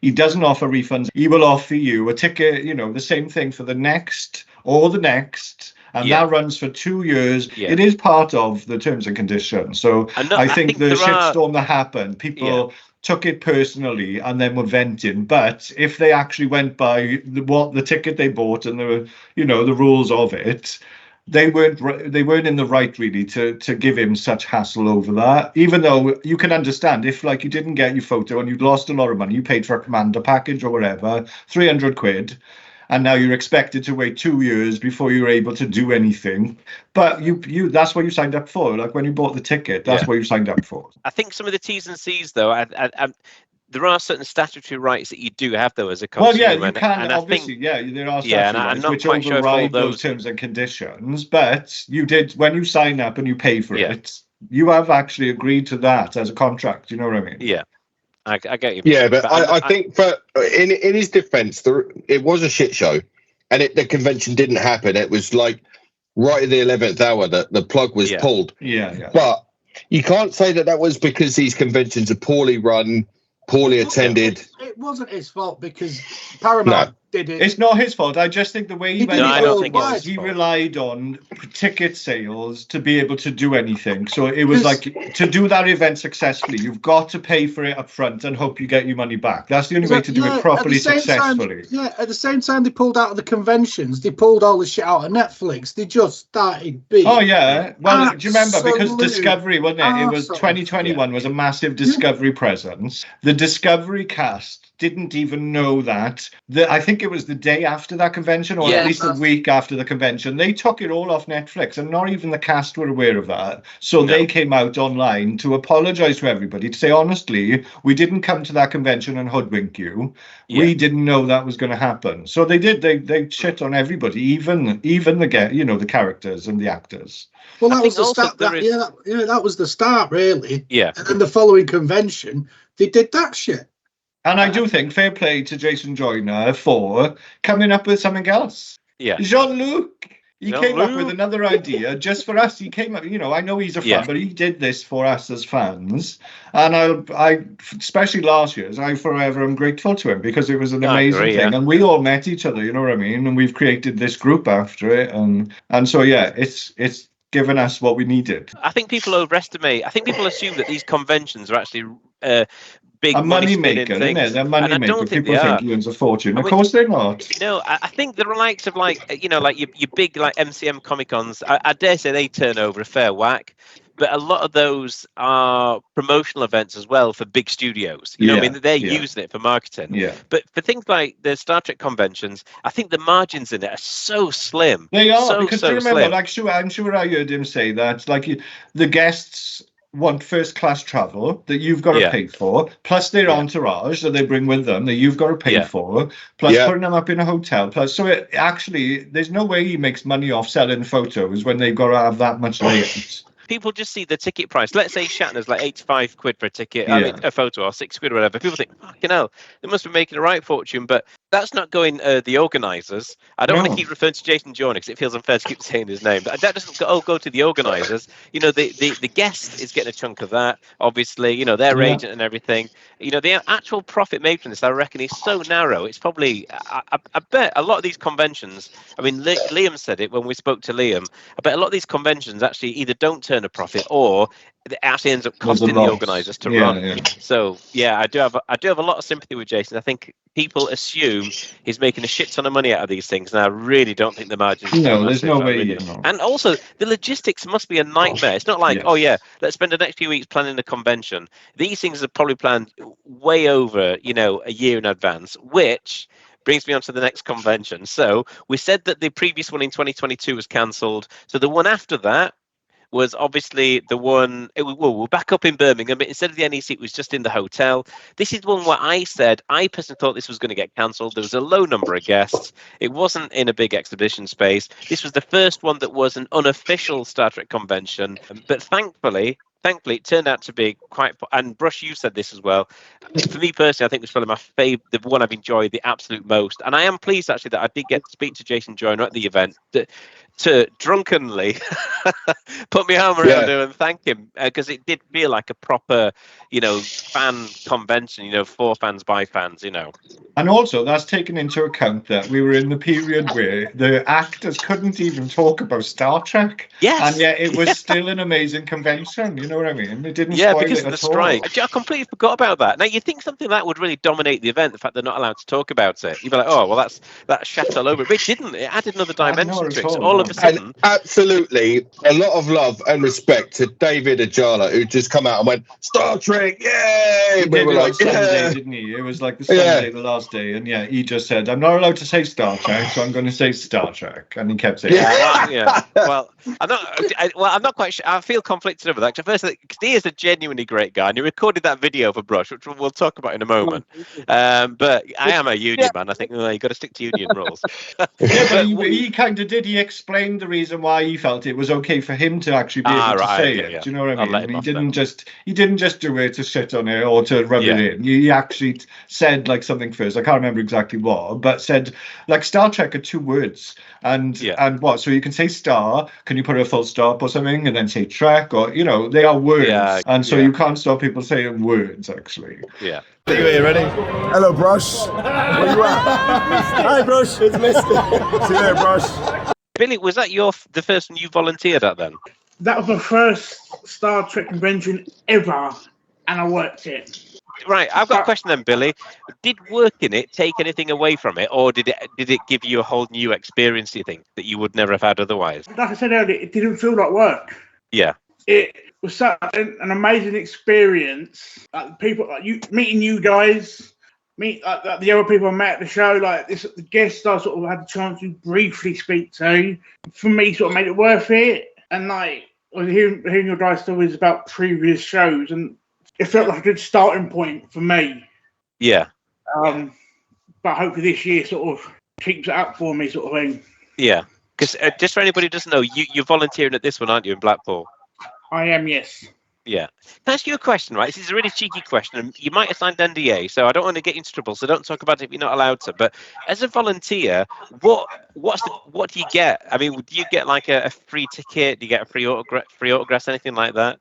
He doesn't offer refunds. He will offer you a ticket, the same thing for the next or the next. And that runs for 2 years. Yeah. It is part of the terms and conditions. So I think the shitstorm that happened, people took it personally and then were venting. But if they actually went by the ticket they bought and the rules of it, they weren't in the right really to give him such hassle over that, even though you can understand if like you didn't get your photo and you'd lost a lot of money, you paid for a commander package or whatever, 300 quid, and now you're expected to wait 2 years before you're able to do anything. But you that's what you signed up for. Like when you bought the ticket, that's what you signed up for. I think some of the T's and C's though, there are certain statutory rights that you do have, though, as a consumer. Well, yeah, you can, obviously. There are statutory rights which override those terms and conditions. But you did, when you sign up and you pay for it, you have actually agreed to that as a contract. You know what I mean? Yeah, I get you. Yeah, but I think in his defence, it was a shit show, and the convention didn't happen. It was like right at the 11th hour that the plug was pulled. Yeah. But you can't say that was because these conventions are poorly run, poorly attended. It wasn't his fault because Paramount did it. It's not his fault. I just think the way he was, he relied on ticket sales to be able to do anything. So it was like, to do that event successfully, you've got to pay for it up front and hope you get your money back. That's the only way to do it properly, successfully. At the same time they pulled out of the conventions, they pulled all the shit out of Netflix. They just started being... Oh, yeah. Well, do you remember? Because Discovery, wasn't it? It was 2021 was a massive Discovery presence. The Discovery cast didn't even know that. I think it was the day after that convention, or at least a week after the convention, they took it all off Netflix, and not even the cast were aware of that. So they came out online to apologize to everybody, to say, honestly, we didn't come to that convention and hoodwink you. We didn't know that was going to happen. So they did. They shit on everybody, even the characters and the actors. Well, that was the start. That was the start, really. Yeah. And then the following convention, they did that shit. And I do think fair play to Jason Joyner for coming up with something else. Yeah. Jean-Luc, he came up with another idea just for us. He came up, I know he's a fan, but he did this for us as fans. And I especially last year's, I forever am grateful to him because it was an amazing thing. Yeah. And we all met each other, you know what I mean? And we've created this group after it. And so, it's given us what we needed. I think people assume that these conventions are actually big money maker, isn't it? They're money maker. People think he earns a fortune. Of course they're not. I think the likes of your big MCM Comic Cons, I dare say they turn over a fair whack. But a lot of those are promotional events as well for big studios. You know what I mean? They're using it for marketing. Yeah. But for things like the Star Trek conventions, I think the margins in it are so slim. They are, because do you remember, I'm sure I heard him say that, the guests want first class travel that you've got to pay for, plus their entourage that they bring with them that you've got to pay for, plus putting them up in a hotel, plus there's no way he makes money off selling photos when they've got to have that much layout. People just see the ticket price. Let's say Shatner's like 85 quid for a ticket, I mean, a photo, or 6 quid or whatever. People think, fucking hell, they must be making a right fortune. But that's not going the organisers. I don't want to keep referring to Jason Joyner because it feels unfair to keep saying his name. But that doesn't go to the organisers. The guest is getting a chunk of that, obviously, their agent and everything. The actual profit made from this, I reckon, is so narrow. It's probably, I bet a lot of these conventions, I mean, Liam said it when we spoke to Liam, I bet a lot of these conventions actually either don't turn a profit or it actually ends up costing the organisers to run. Yeah. So I do have a lot of sympathy with Jason. I think people assume he's making a shit ton of money out of these things, and I really don't think the margins. No, there's no way. And also, the logistics must be a nightmare. It's not like, let's spend the next few weeks planning a convention. These things are probably planned way over, a year in advance, which brings me on to the next convention. So we said that the previous one in 2022 was cancelled. So the one after that was obviously the one, we're back up in Birmingham, but instead of the NEC, it was just in the hotel. This is one where I personally thought this was going to get cancelled. There was a low number of guests. It wasn't in a big exhibition space. This was the first one that was an unofficial Star Trek convention, but thankfully, it turned out to be quite, and Brush, you said this as well. For me personally, I think it was probably my favorite, the one I've enjoyed the absolute most. And I am pleased actually that I did get to speak to Jason Joyner at the event to drunkenly put my arm around him and thank him, because it did feel like a proper, fan convention, for fans by fans, And also, that's taken into account that we were in the period where the actors couldn't even talk about Star Trek. Yes. And yet it was still an amazing convention, you know what I mean? It didn't spoil because it of the at strike. I completely forgot about that. Now, you think something that would really dominate the event, the fact they're not allowed to talk about it. You'd be like, oh, well, that's shat all over it. But it didn't. It added another dimension to it. So all of a sudden... And absolutely, a lot of love and respect to David Ajala, who just come out and went, Star Trek, yay! We were like, Sunday, didn't he? It was like the Sunday, the last day, and he just said, I'm not allowed to say Star Trek, so I'm going to say Star Trek, and he kept saying Well, I'm not quite sure. I feel conflicted over that. First, he is a genuinely great guy, and he recorded that video for Brush, which we'll talk about in a moment. But I am a union man. I think you've got to stick to union rules. But he kind of did. He explained the reason why he felt it was okay for him to actually be able to say it. Yeah. Do you know what I mean? He didn't just do it to shit on it or to rub it in. He actually said something first. I can't remember exactly what, but said Star Trek are 2 words, and what? So you can say star. Can you put a full stop or something, and then say Trek, or they are words, and so you can't stop people saying words. Actually, yeah. Are you ready? Hello, Brush. Where you at? Hi, Brush. It's Mister. See you there, Brush. Billy, was that the first one you volunteered at then? That was my first Star Trek convention ever, and I worked it. Right, I've got a question then, Billy. Did working it take anything away from it, or did it give you a whole new experience, do you think, that you would never have had otherwise? Like I said earlier, it didn't feel like work. Yeah. It was such an amazing experience. People, meeting you guys, meet the other people I met at the show, like the guests I sort of had the chance to briefly speak to, for me sort of made it worth it. And like hearing your guys' stories about previous shows, and it felt like a good starting point for me. Yeah. But hopefully this year sort of keeps it up for me, sort of thing. Yeah. Because just for anybody who doesn't know, you're volunteering at this one, aren't you, in Blackpool? I am, yes. Yeah. Can I ask you a question, right? This is a really cheeky question, and you might have signed NDA, so I don't want to get you into trouble, so don't talk about it if you're not allowed to. But as a volunteer, what do you get? I mean, do you get like a free ticket? Do you get a free autographs, anything like that?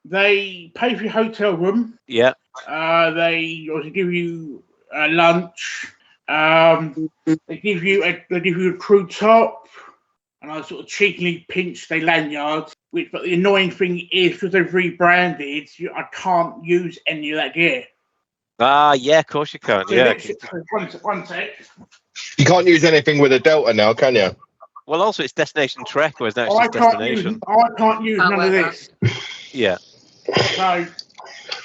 They pay for your hotel room. Yeah. They also give you lunch. They give you a crew top, and I sort of cheekily pinched their lanyards. But the annoying thing is, because they've rebranded, I can't use any of that gear. Yeah, of course you can't. So Yeah. One sec. You can't use anything with a Delta now, can you? Well, also it's Destination Trek, whereas now it's just Destination. I can't use none of this. Yeah. So,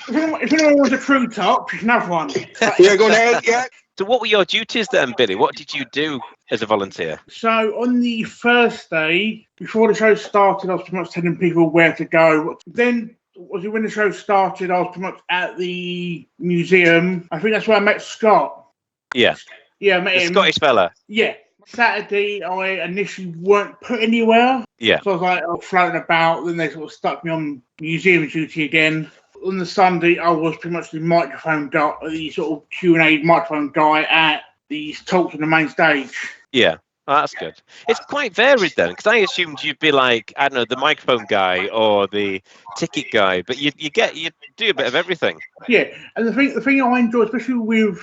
if anyone wants a crew top, you can have one. Yeah, go ahead. Yeah. So what were your duties then, Billy? What did you do as a volunteer? So on the first day, before the show started, I was pretty much telling people where to go. Then, when the show started, I was pretty much at the museum. I think that's where I met Scott. Yeah. Yeah, I met him. Scottish fella. Yeah. Saturday, I initially weren't put anywhere. Yeah. So I was floating about, then they sort of stuck me on museum duty again. On the Sunday, I was pretty much the microphone guy, the sort of Q&A microphone guy at these talks on the main stage. Yeah, that's good. It's quite varied then, because I assumed you'd be like, I don't know, the microphone guy or the ticket guy, but you do a bit of everything. Yeah, and the thing I enjoy, especially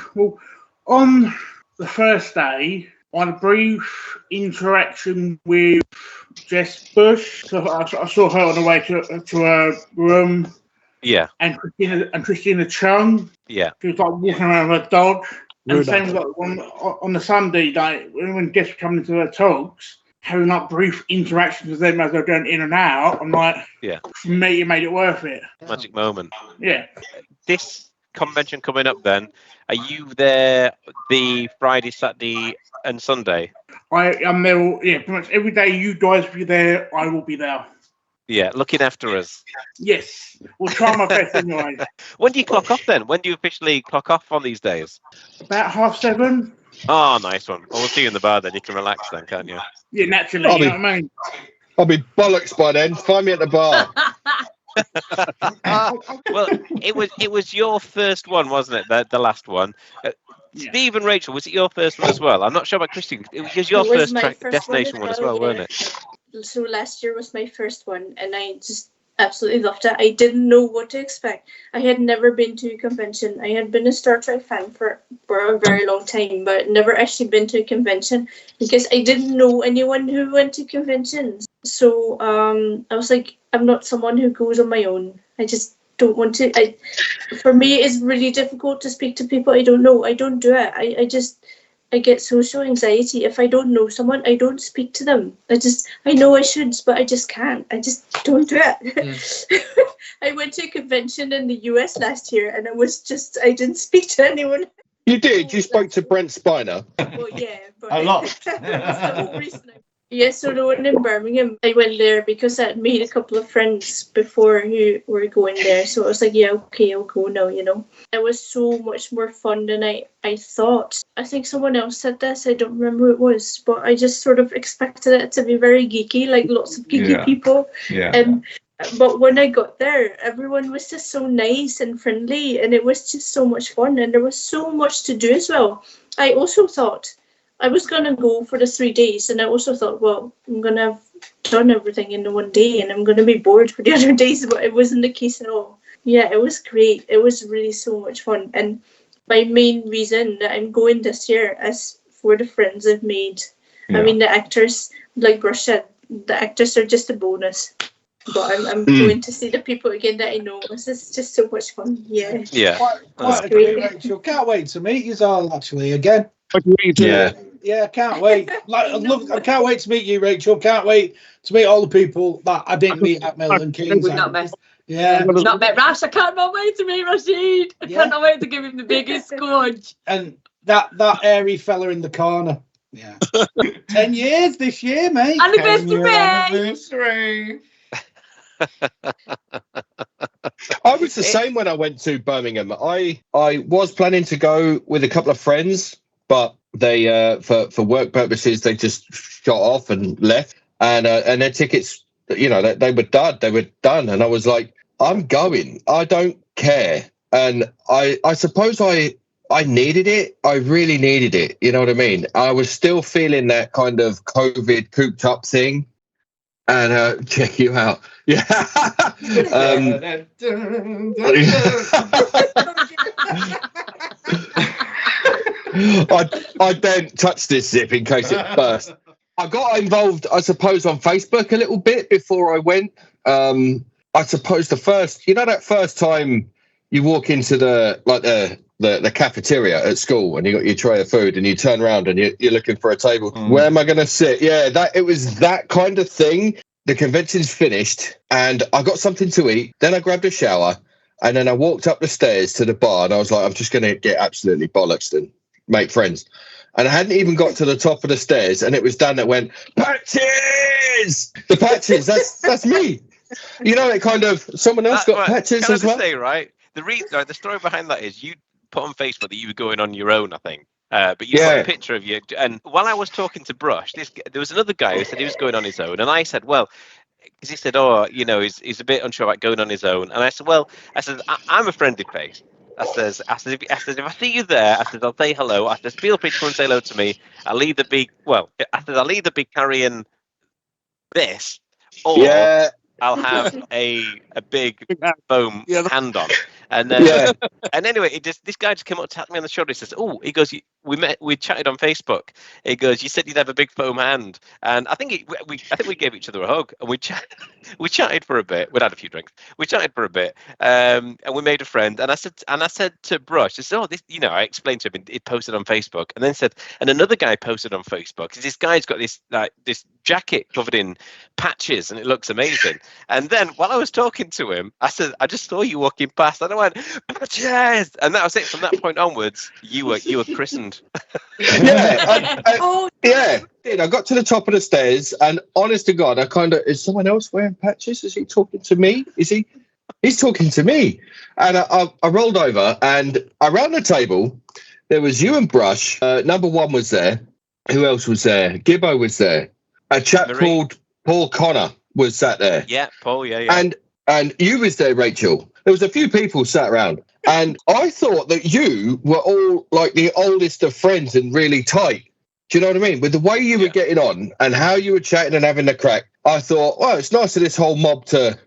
on the first day, I had a brief interaction with Jess Bush. So I saw her on the way to her room. Yeah. And Christina Chung. Yeah. She was like walking around with her dog. And the same like on the Sunday, like when guests were coming to their talks, having like brief interactions with them as they're going in and out, I'm like, yeah, for me, it made it worth it. Magic moment. Yeah. This convention coming up then, are you there the Friday, Saturday and Sunday? I'm there, pretty much every day you guys be there, I will be there. Yeah, looking after us. Yes, we'll try my best anyway. When do you clock off then? When do you officially clock off on these days? About 7:30. Oh, nice one. Well, we'll see you in the bar then. You can relax then, can't you? Yeah, naturally. You know what I mean? I'll be bollocks by then. Find me at the bar. Well, it was your first one, wasn't it? The last one. Steve and Rachel, was it your first one as well? I'm not sure about Christine. It was your first destination one as well, weren't it? So last year was my first one, and I just absolutely loved it. I didn't know what to expect. I had never been to a convention. I had been a Star Trek fan for a very long time, but never actually been to a convention because I didn't know anyone who went to conventions. So I was like, I'm not someone who goes on my own. I just don't want to. For me, it's really difficult to speak to people I don't know. I don't do it. I get social anxiety. If I don't know someone, I don't speak to them. I know I should, but I just can't. I just don't do it. I went to a convention in the US last year, and I didn't speak to anyone. You did? You spoke to Brent Spiner? Well, yeah. But a lot. Yeah, so the one in Birmingham, I went there because I had made a couple of friends before who were going there. So I was like, yeah, okay, I'll go now, you know. It was so much more fun than I thought. I think someone else said this, I don't remember who it was, but I just sort of expected it to be very geeky, like lots of geeky people. Yeah. But when I got there, everyone was just so nice and friendly, and it was just so much fun, and there was so much to do as well. I also thought I was going to go for the 3 days, and I also thought, well, I'm going to have done everything in the one day, and I'm going to be bored for the other days, but it wasn't the case at all. Yeah, it was great. It was really so much fun, and my main reason that I'm going this year is for the friends I've made. Yeah. I mean, the actors, like Brush said, the actors are just a bonus. But I'm going to see the people again that I know. This is just so much fun. Yeah. Yeah. Quite agree, Rachel. Can't wait to meet you all actually again. Yeah, can't wait. I can't wait to meet you, Rachel. Can't wait to meet all the people that I didn't meet at Milton Keynes. Yeah. Not met Rash. I cannot wait to meet Rashid. I cannot wait to give him the biggest squudge. And that airy fella in the corner. Yeah. 10 years this year, mate. Anniversary. I was the same when I went to Birmingham. I was planning to go with a couple of friends, but they for work purposes they just shot off and left, and their tickets, you know, they were done. They were done, and I was like, I'm going. I don't care, and I suppose I needed it. I really needed it. You know what I mean? I was still feeling that kind of COVID cooped up thing. And check you out. Yeah. I don't touch this zip in case it bursts. I got involved, I suppose, on Facebook a little bit before I went. I suppose that first time you walk into the cafeteria at school and you got your tray of food and you turn around and you're looking for a table. Where am I going to sit? Yeah, it was that kind of thing. The convention's finished and I got something to eat. Then I grabbed a shower and then I walked up the stairs to the bar and I was like, I'm just going to get absolutely bollocksed and make friends. And I hadn't even got to the top of the stairs and it was Dan that went, Patches! The Patches, that's me. You know, it kind of, someone else got Patches as well. Say, right? The story behind that is you put on Facebook that you were going on your own, I think. But you put a picture of you. And while I was talking to Brush, there was another guy who said he was going on his own. And I said, well, because he said, oh, you know, he's a bit unsure about going on his own. And I said, well, I'm a friendly face. I said, if I see you there, I said, I'll say hello. I said, feel free to come and say hello to me. I'll either be carrying this or I'll have a big foam hand on. And and anyway, this guy just came up and tapped me on the shoulder. He says, "Oh," he goes, we chatted on Facebook. He goes, "You said you'd have a big foam hand," and I think we gave each other a hug and we chatted for a bit. We'd had a few drinks. We chatted for a bit, and we made a friend. And I said to Brush, I said, "Oh, this," you know, I explained to him. It posted on Facebook, and then said, and another guy posted on Facebook because this guy's got this jacket covered in patches and it looks amazing. And then while I was talking to him, I said, "I just saw you walking past," and I went, "Patches!" And that was it. From that point onwards, you were christened. I got to the top of the stairs, and honest to God, is someone else wearing patches? Is he talking to me? He's talking to me. And I rolled over, and around the table, there was you and Brush. Number one was there. Who else was there? Gibbo was there. A chap called Paul Connor was sat there. Yeah, Paul, yeah. And you was there, Rachel. There was a few people sat around. And I thought that you were all like the oldest of friends and really tight. Do you know what I mean? With the way you were getting on and how you were chatting and having the crack, I thought, well, it's nice of this whole mob to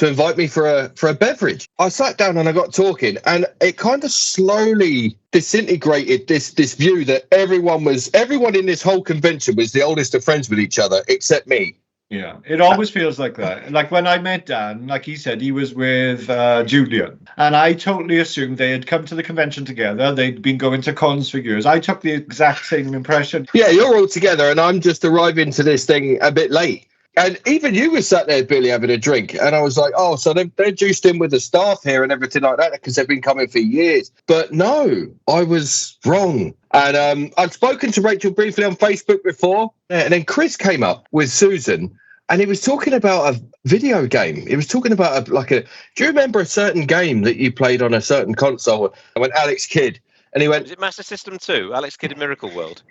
invite me for a beverage. I sat down and I got talking, and it kind of slowly disintegrated this view that everyone in this whole convention was the oldest of friends with each other, except me. Yeah, it always feels like that. Like when I met Dan, like he said, he was with Julian. And I totally assumed they had come to the convention together. They'd been going to cons for years. I took the exact same impression. Yeah, you're all together and I'm just arriving to this thing a bit late. And even you were sat there, Billy, having a drink. And I was like, oh, so they're juiced in with the staff here and everything like that because they've been coming for years. But no, I was wrong. And I'd spoken to Rachel briefly on Facebook before. And then Chris came up with Susan and he was talking about a video game. He was talking about do you remember a certain game that you played on a certain console? I went, Alex Kidd. And he went, is it Master System 2? Alex Kidd in Miracle World?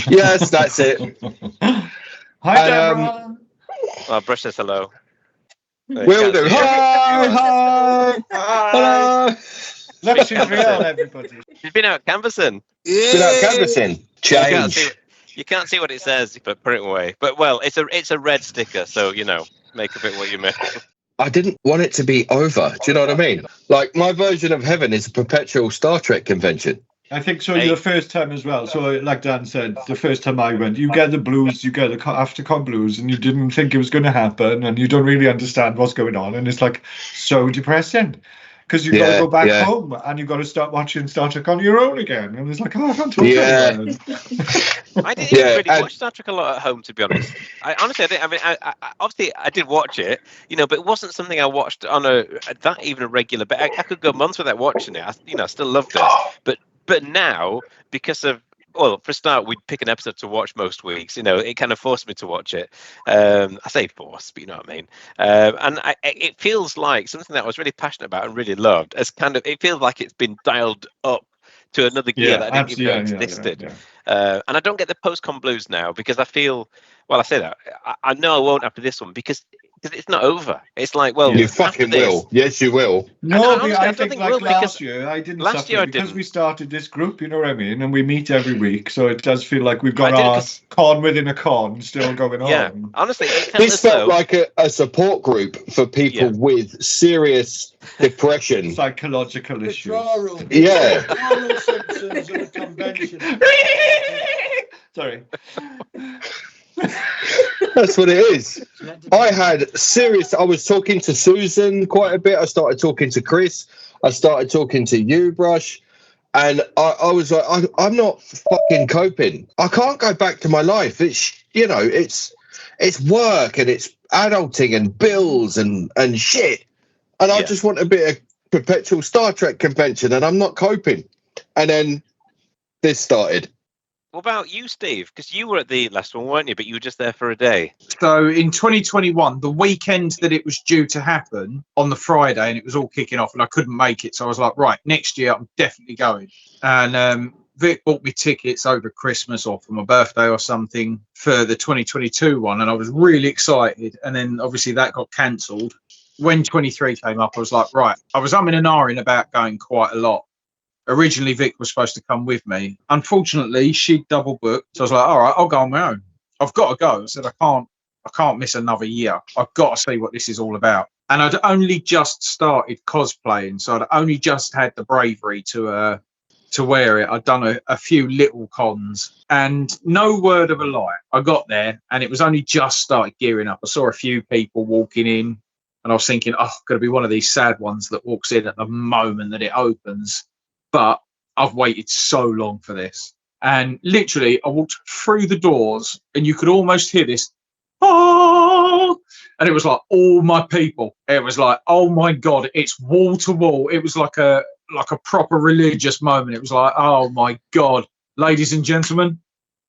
Yes, that's it. Hi, Deborah. Brush says hello. Will do. Hi. Hello. Look, she's real, everybody. She's been out canvassing. Yeah. Been out canvassing. Change. You can't see what it says, but put it away. But well, it's a red sticker, so you know, make of it what you may. I didn't want it to be over. Do you know what I mean? Like my version of heaven is a perpetual Star Trek convention. I think so. The first time as well. So, like Dan said, the first time I went, you get the blues, you get the AfterCon blues, and you didn't think it was going to happen, and you don't really understand what's going on, and it's like so depressing because you've got to go back home and you've got to start watching Star Trek on your own again, and it's like, oh, I can't talk about it. I didn't even really watch Star Trek a lot at home, to be honest. I obviously I did watch it, but it wasn't something I watched on a regular. But I could go months without watching it. I still loved it. But now, because of for a start, we'd pick an episode to watch most weeks. It kind of forced me to watch it. I say force, but you know what I mean. And it feels like something that I was really passionate about and really loved. It feels like it's been dialed up to another gear that I didn't even know existed. And I don't get the post-con blues now because I feel. Well, I say that I know I won't after this one because it's not over. It's like, well, you fucking will. Yes, you will. No, I think like last year I didn't suffer because we started this group. You know what I mean? And we meet every week, so it does feel like we've got our con within a con still going on. Yeah, honestly, this felt like a support group for people with serious depression, psychological issues. Yeah. Moral symptoms of a convention. Sorry. That's what it is. I was talking to Susan quite a bit. I started talking to Chris. I started talking to you, Brush. And I was like, I'm not fucking coping. I can't go back to my life. It's work and it's adulting and bills and shit. And I just want a bit of perpetual Star Trek convention and I'm not coping. And then this started. What about you, Steve? Because you were at the last one, weren't you? But you were just there for a day. So in 2021, the weekend that it was due to happen on the Friday, and it was all kicking off, and I couldn't make it. So I was like, right, next year I'm definitely going. And Vic bought me tickets over Christmas or for my birthday or something for the 2022 one, and I was really excited. And then obviously that got cancelled. When 23 came up, I was like, right, I was umming and ahhing about going quite a lot. Originally, Vic was supposed to come with me. Unfortunately, she double booked. So I was like, all right, I'll go on my own. I've got to go. I said, I can't miss another year. I've got to see what this is all about. And I'd only just started cosplaying. So I'd only just had the bravery to wear it. I'd done a few little cons and no word of a lie. I got there and it was only just started gearing up. I saw a few people walking in and I was thinking, oh, going to be one of these sad ones that walks in at the moment that it opens. But I've waited so long for this. And literally, I walked through the doors and you could almost hear this. Oh! And it was like all my people. It was like, oh my God, it's wall to wall. It was like a proper religious moment. It was like, oh my God, ladies and gentlemen,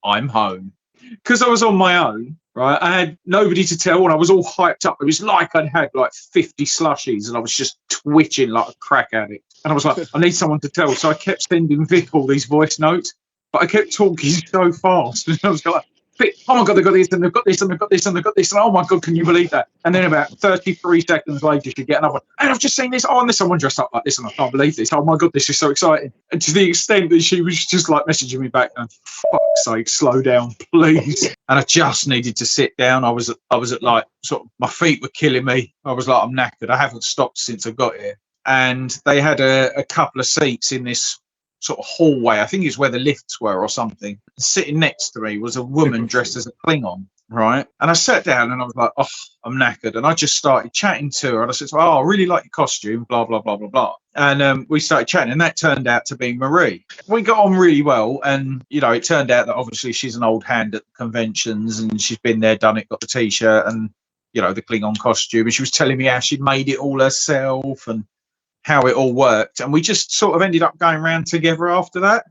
I'm home. Because I was on my own, right? I had nobody to tell and I was all hyped up. It was like I'd had like 50 slushies and I was just twitching like a crack addict. And I was like, I need someone to tell. So I kept sending Vic all these voice notes, but I kept talking so fast. And I was like, Vic, oh my God, they've got this and they've got this and they've got this and they've got this. And oh my God, can you believe that? And then about 33 seconds later, she get another one. And I've just seen this. Oh, and there's someone dressed up like this and I can't believe this. Oh my God, this is so exciting. And to the extent that she was just like messaging me back and fuck's sake, slow down, please. And I just needed to sit down. I was at like sort of, my feet were killing me. I was like, I'm knackered. I haven't stopped since I got here. And they had a couple of seats in this sort of hallway. I think it's where the lifts were or something. Sitting next to me was a woman dressed as a Klingon, right? And I sat down and I was like, oh, I'm knackered. And I just started chatting to her. And I said, oh, I really like your costume, blah, blah, blah, blah, blah. And we started chatting and that turned out to be Marie. We got on really well. And, it turned out that obviously she's an old hand at conventions and she's been there, done it, got the T-shirt and, the Klingon costume. And she was telling me how she'd made it all herself and how it all worked. And we just sort of ended up going around together after that.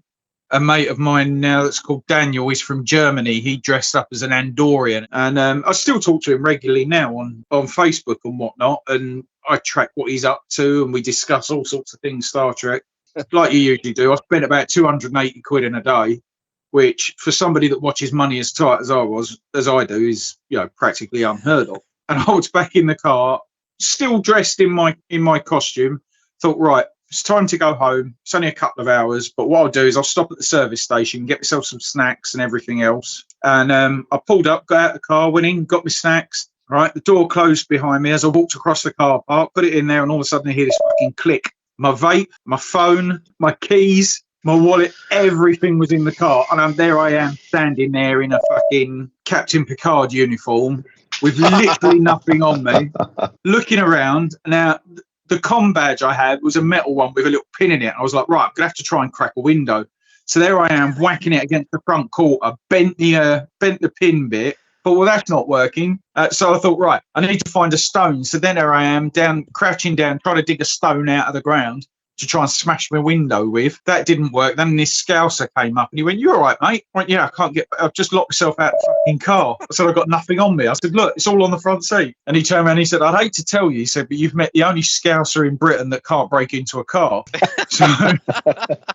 A mate of mine now that's called Daniel is from Germany. He dressed up as an Andorian. And I still talk to him regularly now on Facebook and whatnot. And I track what he's up to and we discuss all sorts of things Star Trek. Like you usually do. I spent about 280 quid in a day, which for somebody that watches money as tight as I do, is, practically unheard of. And I was back in the car, still dressed in my costume. Thought, right, it's time to go home. It's only a couple of hours, but what I'll do is I'll stop at the service station, get myself some snacks and everything else. And I pulled up, got out of the car, went in, got my snacks. Right, the door closed behind me as I walked across the car park, put it in there, and all of a sudden I hear this fucking click. My vape, my phone, my keys, my wallet, everything was in the car. And there I am standing there in a fucking Captain Picard uniform with literally nothing on me, looking around. Now, the comm badge I had was a metal one with a little pin in it. I was like, right, I'm going to have to try and crack a window. So there I am, whacking it against the front quarter, bent the pin bit. But well, that's not working. So I thought, right, I need to find a stone. So then there I am, crouching down, trying to dig a stone out of the ground to try and smash my window with. That didn't work. Then this scouser came up and he went, "You all right, mate?" I went, "Yeah, I've just locked myself out of the fucking car." I said, "I've got nothing on me." I said, "Look, it's all on the front seat." And he turned around and he said, "I'd hate to tell you," he said, "but you've met the only scouser in Britain that can't break into a car." So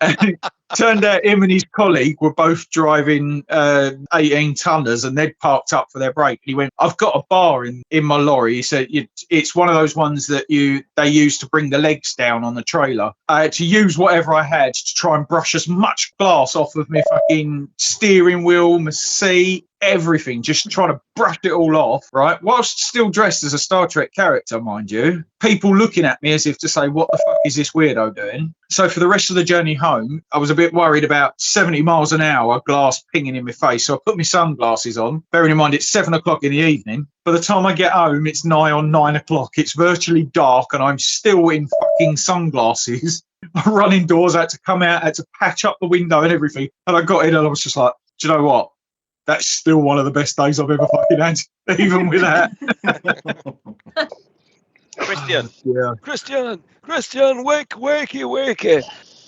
it turned out him and his colleague were both driving 18 tonners and they'd parked up for their break. He went, "I've got a bar in my lorry." He said, "It's one of those ones that they use to bring the legs down on the trailer." I had to use whatever I had to try and brush as much glass off of my fucking steering wheel, my seat, everything, just trying to brush it all off, right? Whilst still dressed as a Star Trek character, mind you. People looking at me as if to say, "What the fuck is this weirdo doing?" So for the rest of the journey home, I was a bit worried about 70 miles an hour, glass pinging in my face. So I put my sunglasses on, bearing in mind it's 7 o'clock in the evening. By the time I get home, it's nigh on 9 o'clock. It's virtually dark and I'm still in fucking sunglasses. I run indoors, I had to come out, I had to patch up the window and everything. And I got in and I was just like, "Do you know what? That's still one of the best days I've ever fucking had, even with that." Christian. Yeah. Christian, wakey.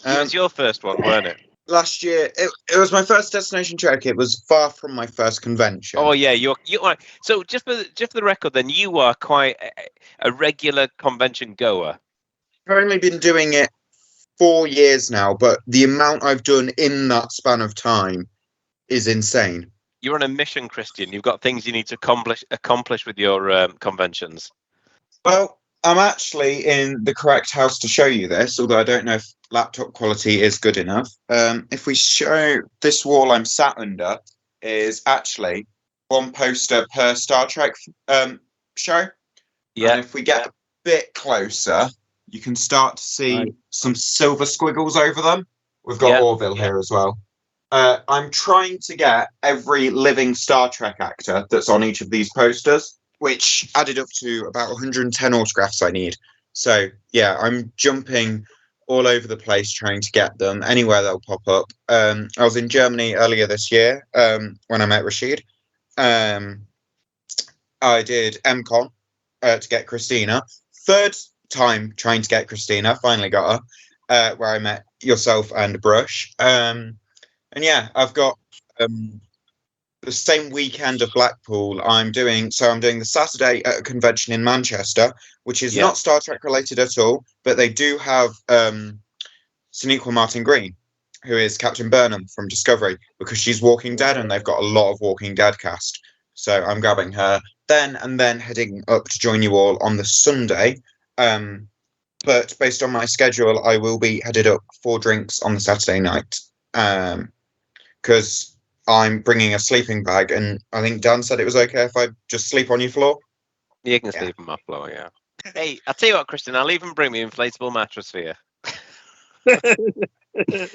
It was your first one, weren't it? Last year, it was my first Destination Trek. It was far from my first convention. Oh yeah, you are. So just for the record, then you are quite a regular convention goer. I've only been doing it 4 years now, but the amount I've done in that span of time is insane. You're on a mission, Christian. You've got things you need to accomplish with your conventions. Well, I'm actually in the correct house to show you this, although I don't know if laptop quality is good enough. If we show this wall I'm sat under is actually one poster per Star Trek show. Yeah. And if we get a bit closer, you can start to see some silver squiggles over them. We've got Orville here as well. I'm trying to get every living Star Trek actor that's on each of these posters, which added up to about 110 autographs I need. So, yeah, I'm jumping all over the place trying to get them anywhere they'll pop up. I was in Germany earlier this year when I met Rashid. I did MCon to get Christina. Third time trying to get Christina, finally got her, where I met yourself and Brush. And yeah, I've got the same weekend of Blackpool. I'm doing the Saturday at a convention in Manchester, which is not Star Trek related at all, but they do have Sonequa Martin Green, who is Captain Burnham from Discovery, because she's Walking Dead and they've got a lot of Walking Dead cast. So I'm grabbing her then and then heading up to join you all on the Sunday. But based on my schedule, I will be headed up for drinks on the Saturday night. Because I'm bringing a sleeping bag, and I think Dan said it was okay if I just sleep on your floor. You can sleep on my floor, yeah. Hey, I'll tell you what, Christian, I'll even bring me an inflatable mattress for you. Is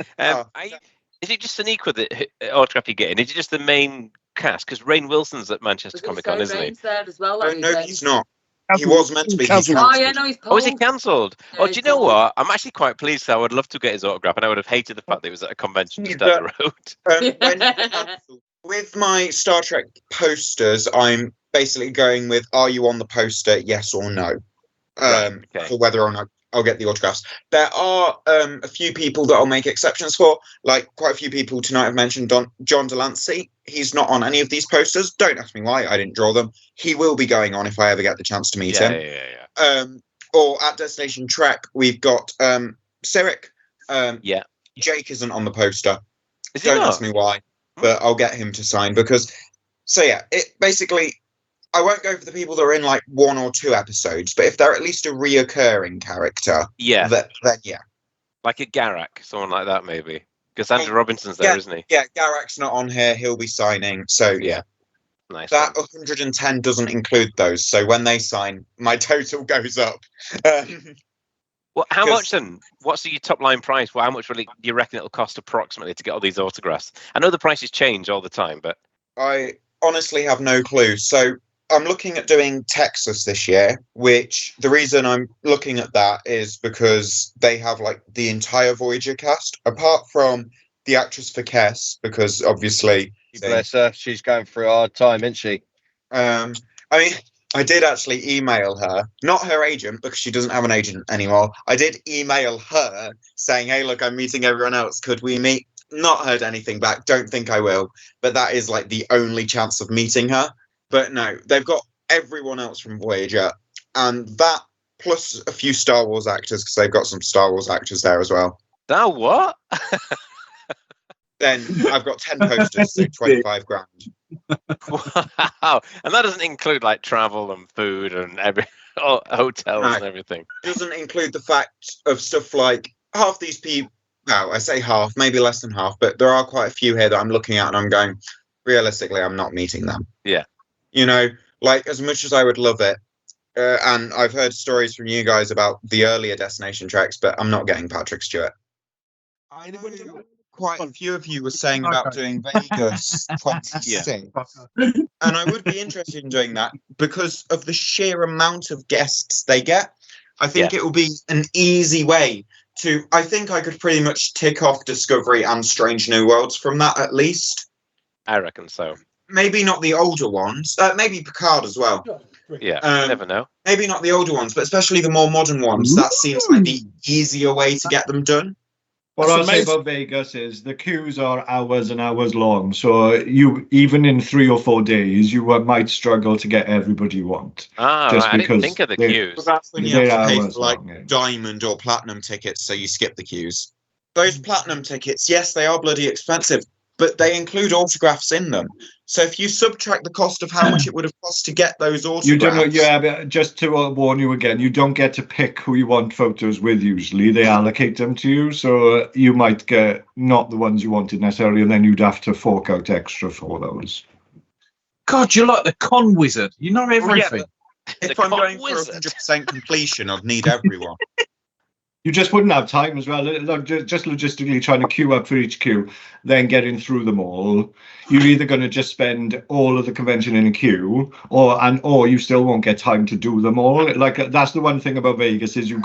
it just Sonequa that autograph you're getting? Is it just the main cast? Because Rainn Wilson's at Manchester Comic Con, isn't he? There as well, No, he's not. He was meant to be. He's oh, yeah, no, he's pulled. Oh, is he cancelled? Yeah, do you know what? I'm actually quite pleased. So I would love to get his autograph, and I would have hated the fact that he was at a convention just down the road. With my Star Trek posters, I'm basically going with, are you on the poster, yes or no? For whether or not I'll get the autographs. There are a few people that I'll make exceptions for. Like, quite a few people tonight have mentioned John Delancey. He's not on any of these posters. Don't ask me why. I didn't draw them. He will be going on if I ever get the chance to meet him. Or at Destination Trek, we've got Cyric. Jake isn't on the poster. Don't ask me why, but I'll get him to sign because. So yeah, it basically. I won't go for the people that are in like 1 or 2 episodes, but if they're at least a reoccurring character, then yeah. Like a Garak, someone like that maybe. Because Andrew Robinson's there, isn't he? Yeah, Garak's not on here. He'll be signing. So yeah. Nice. That 110 doesn't include those. So when they sign, my total goes up. Well, how much then? What's your top line price? Well, how much do you reckon it'll cost approximately to get all these autographs? I know the prices change all the time, but I honestly have no clue. So I'm looking at doing Texas this year, which the reason I'm looking at that is because they have like the entire Voyager cast, apart from the actress for Kess, because obviously, bless her, she's going through a hard time, isn't she? I mean, I did actually email her, not her agent, because she doesn't have an agent anymore. I did email her saying, hey, look, I'm meeting everyone else. Could we meet? Not heard anything back. Don't think I will. But that is like the only chance of meeting her. But no, they've got everyone else from Voyager, and that plus a few Star Wars actors, because they've got some Star Wars actors there as well. Now what? Then I've got 10 posters, so 25 grand. Wow. And that doesn't include like travel and food and hotels and everything. Doesn't include the fact of stuff like half these people, well, I say half, maybe less than half, but there are quite a few here that I'm looking at and I'm going, realistically, I'm not meeting them. Yeah. You know, like as much as I would love it, and I've heard stories from you guys about the earlier Destination Treks, but I'm not getting Patrick Stewart. I know quite a few of you were saying about doing Vegas 26. And I would be interested in doing that because of the sheer amount of guests they get. I think it will be an easy way to, I think I could pretty much tick off Discovery and Strange New Worlds from that at least. I reckon so. Maybe not the older ones, maybe Picard as well. Yeah, never know. Maybe not the older ones, but especially the more modern ones. That seems like the easier way to get them done. What I'll say about Vegas is the queues are hours and hours long. So you, even in 3 or 4 days, you might struggle to get everybody you want. Ah, right. I didn't think of the queues. But that's when you have to pay for like diamond or platinum tickets, so you skip the queues. Those platinum tickets, yes, they are bloody expensive, but they include autographs in them. So if you subtract the cost of how much it would have cost to get those autographs... You don't know, but just to warn you again, you don't get to pick who you want photos with usually. They allocate them to you, so you might get not the ones you wanted necessarily, and then you'd have to fork out extra for those. God, you're like the con wizard. You know everything. If I'm going for 100% completion, I'd need everyone. You just wouldn't have time as well. Just logistically trying to queue up for each queue, then getting through them all. You're either going to just spend all of the convention in a queue, or you still won't get time to do them all. Like that's the one thing about Vegas is you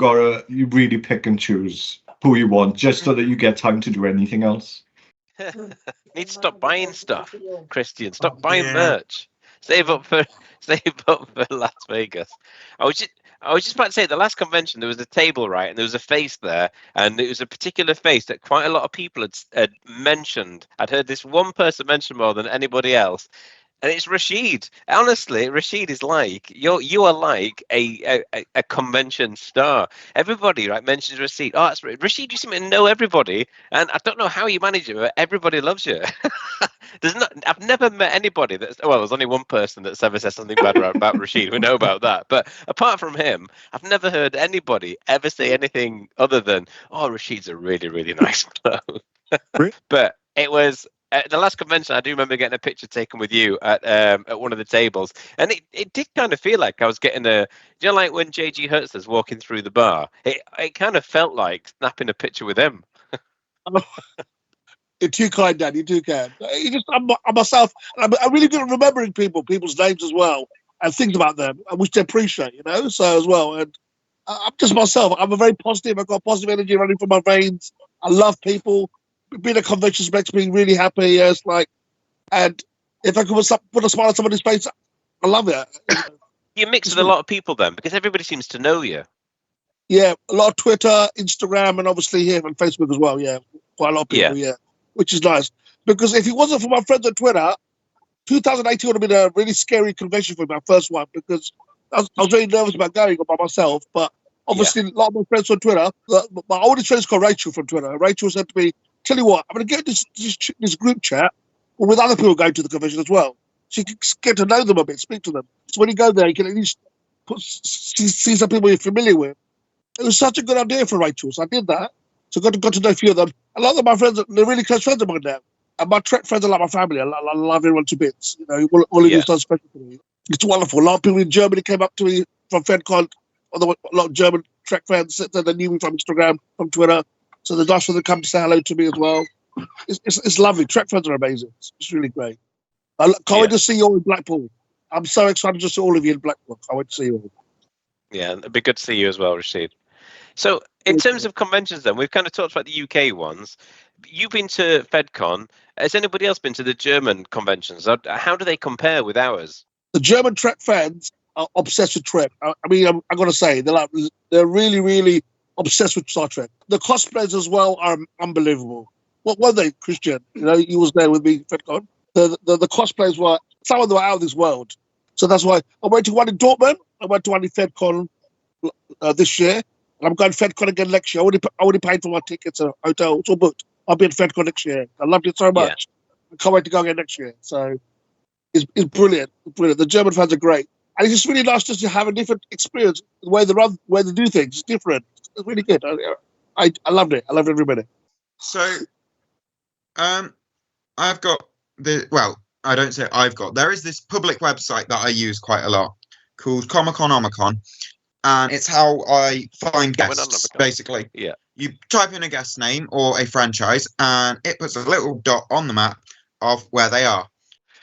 really pick and choose who you want, just so that you get time to do anything else. Need to stop buying stuff, Christian. Stop buying merch. Save up for Las Vegas. I was just about to say, the last convention, there was a table, right, and there was a face there, and it was a particular face that quite a lot of people had mentioned. I'd heard this one person mention more than anybody else, and it's Rashid. Honestly, Rashid is like, you are like a convention star. Everybody, right, mentions Rashid. Oh, that's Rashid, you seem to know everybody, and I don't know how you manage it, but everybody loves you. I've never met anybody there's only one person that's ever said something bad about Rashid. We know about that. But apart from him, I've never heard anybody ever say anything other than, oh, Rashid's a really, really nice bloke. But it was at the last convention, I do remember getting a picture taken with you at one of the tables. And it did kind of feel like I was getting like when J.G. Hertzler's walking through the bar? It kind of felt like snapping a picture with him. You're too kind, Dan. You too kind. I'm myself. I'm really good at remembering people's names as well, and think about them, which they appreciate, So as well, and I'm just myself. I'm a very positive. I've got positive energy running through my veins. I love people. Being at conventions makes me really happy. It's like, and if I can put a smile on somebody's face, I love it. You mix with a lot of people then, because everybody seems to know you. Yeah, a lot of Twitter, Instagram, and obviously here on Facebook as well. Yeah, quite a lot of people. Yeah. Which is nice, because if it wasn't for my friends on Twitter, 2018 would have been a really scary convention for me, my first one, because I was very nervous about going by myself. But obviously, a lot of my friends on Twitter, my oldest friend is called Rachel from Twitter. Rachel said to me, "Tell you what, I'm going to get this group chat with other people going to the convention as well. So you can get to know them a bit, speak to them. So when you go there, you can at least see some people you're familiar with." It was such a good idea for Rachel, so I did that. So got to know a few of them. A lot of my friends, they're really close friends of mine now. And my Trek friends are like my family. I love everyone to bits. All of you so special to me. It's wonderful. A lot of people in Germany came up to me from FedCon. A lot of German Trek fans that they knew me from Instagram, from Twitter. So there's nice for them to come to say hello to me as well. It's lovely. Trek fans are amazing. It's really great. I can't wait to see you all in Blackpool. I'm so excited to see all of you in Blackpool. I wait to see you all. Yeah, it'd be good to see you as well, Rashid. So in terms of conventions then, we've kind of talked about the UK ones. You've been to FedCon. Has anybody else been to the German conventions? How do they compare with ours? The German Trek fans are obsessed with Trek. I mean, I'm going to say they're really, really obsessed with Star Trek. The cosplays as well are unbelievable. What were they, Christian? You know, you was there with me, FedCon. The cosplays were, some of them were out of this world. So that's why I went to one in Dortmund. I went to one in FedCon this year. And I'm going to FedCon again next year. I already paid for my tickets and hotel. It's all booked. I'll be at FedCon next year. I loved it so much. I can't wait to go again next year. So it's brilliant. It's brilliant. The German fans are great. And it's just really nice just to have a different experience. The way they do things is different. It's really good. I loved it. I loved every minute. So, I've got I don't say I've got. There is this public website that I use quite a lot called Comic-Con, and it's how I find guests, basically. Yeah. You type in a guest name or a franchise, and it puts a little dot on the map of where they are.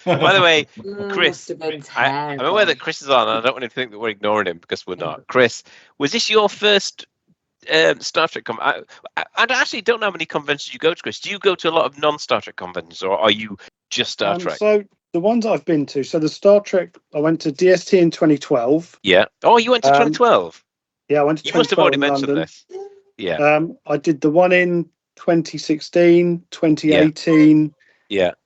By the way, Chris, I'm aware that Chris is on, and I don't want to think that we're ignoring him because we're not. Chris, was this your first Star Trek I actually don't know how many conventions you go to, Chris. Do you go to a lot of non-Star Trek conventions, or are you just Star Trek? So the ones I've been to, so the Star Trek, I went to DST in 2012. Yeah. Oh, you went to 2012? Yeah, I went to 2012. You must have already mentioned this. Yeah. I did the one in 2016, 2018,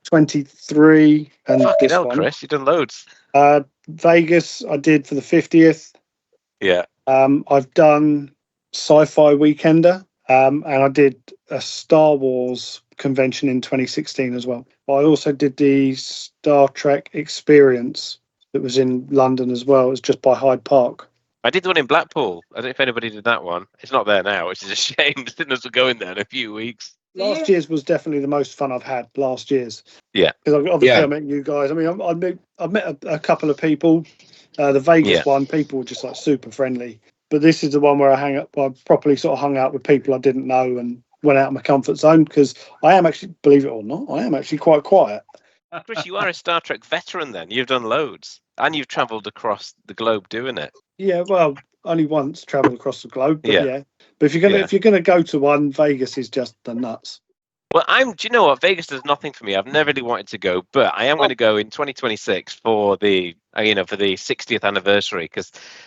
23, and fucking this hell, one. Chris, you've done loads. Vegas, I did for the 50th. Yeah. I've done Sci-Fi Weekender, and I did a Star Wars convention in 2016 as well. I also did the Star Trek Experience that was in London as well. It was just by Hyde Park. I did the one in Blackpool. I don't know if anybody did that one. It's not there now, which is a shame. Didn't us go in there in a few weeks. Last year's was definitely the most fun I've had. Last year's, yeah, because obviously I met you guys. I mean, I've met a couple of people. The Vegas one, people were just like super friendly. But this is the one where I properly sort of hung out with people I didn't know and went out of my comfort zone, because I am actually, believe it or not, I am actually quite quiet. Chris, you are a Star Trek veteran then. You've done loads. And you've travelled across the globe doing it. Yeah, well, only once travelled across the globe, but yeah. But if you're gonna go to one, Vegas is just the nuts. Well, do you know what? Vegas does nothing for me. I've never really wanted to go, but I am going to go in 2026 for the 60th anniversary.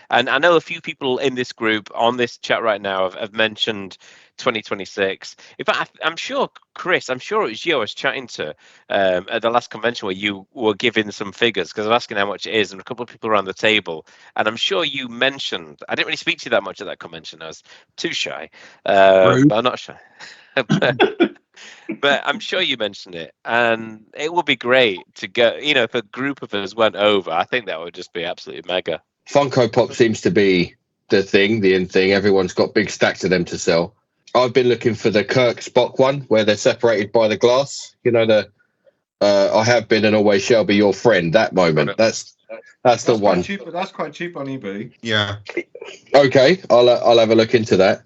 And I know a few people in this group on this chat right now have mentioned 2026. In fact, I'm sure, Chris, it was you I was chatting to at the last convention where you were giving some figures, because I was asking how much it is, and a couple of people around the table. And I'm sure you mentioned, I didn't really speak to you that much at that convention. I was too shy, but I'm not shy. But I'm sure you mentioned it, and it would be great to go. If a group of us went over, I think that would just be absolutely mega. Funko Pop seems to be the in thing. Everyone's got big stacks of them to sell. I've been looking for the Kirk Spock one where they're separated by the glass. I have been and always shall be your friend. That moment. That's the one. That's quite cheap on eBay. Yeah. Okay, I'll have a look into that.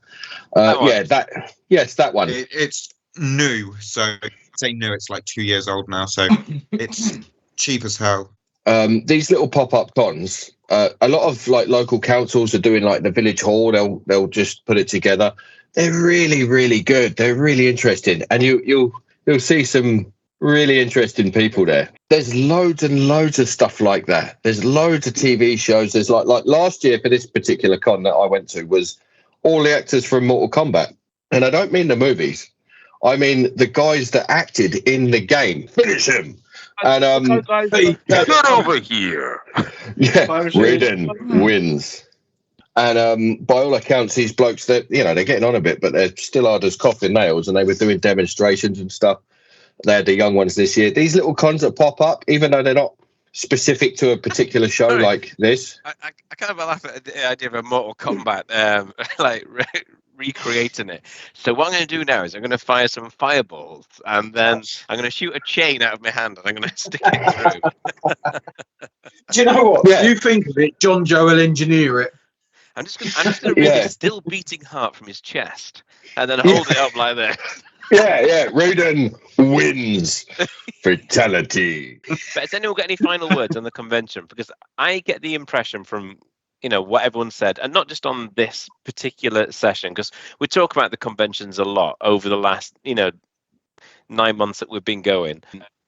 That one. It's new, so say new. It's like 2 years old now, so it's cheap as hell. These little pop-up cons, a lot of like local councils are doing like the village hall. They'll just put it together. They're really, really good. They're really interesting, and you'll see some really interesting people there. There's loads and loads of stuff like that. There's loads of TV shows. There's like last year for this particular con that I went to was all the actors from Mortal Kombat, and I don't mean the movies. I mean the guys that acted in the game. Finish him. And get over here. Yeah, Raiden wins. And by all accounts, these blokes, they're getting on a bit, but they're still hard as coffin nails, and they were doing demonstrations and stuff. They had the young ones this year. These little cons that pop up, even though they're not specific to a particular show like this. I kind of laugh at the idea of a Mortal Kombat, recreating it. So what I'm going to do now is I'm going to fire some fireballs, and then I'm going to shoot a chain out of my hand, and I'm going to stick it through. Do you know what? Yeah. You think of it, John Joe will engineer it. I'm just going to read a still beating heart from his chest, and then hold it up like this. Yeah. Raiden wins. Fatality. But has anyone got any final words on the convention? Because I get the impression from what everyone said, and not just on this particular session, because we talk about the conventions a lot over the last 9 months that we've been going.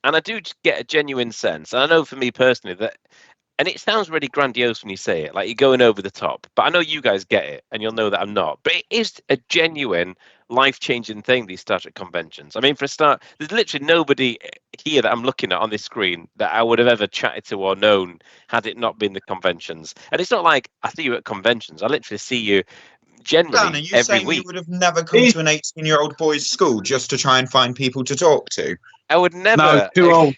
And I do get a genuine sense, and I know for me personally that, and it sounds really grandiose when you say it, like you're going over the top, but I know you guys get it, and you'll know that I'm not. But it is a genuine, life-changing thing, these Star Trek conventions. I mean, for a start, there's literally nobody here that I'm looking at on this screen that I would have ever chatted to or known had it not been the conventions. And it's not like I see you at conventions. I literally see you generally Dan, are you every saying week. you would have never come to an 18-year-old boy's school just to try and find people to talk to? I would never. No, too old.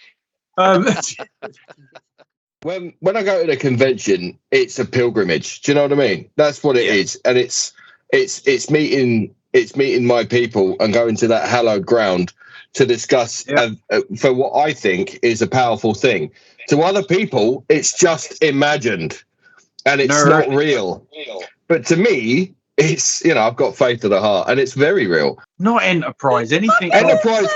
When I go to the convention, it's a pilgrimage. Do you know what I mean? That's what it is, and it's meeting my people and going to that hallowed ground to discuss for what I think is a powerful thing. To other people, it's just imagined, and it's not real. But to me, it's, I've got faith to the heart, and it's very real. Not Enterprise. Anything. Enterprise.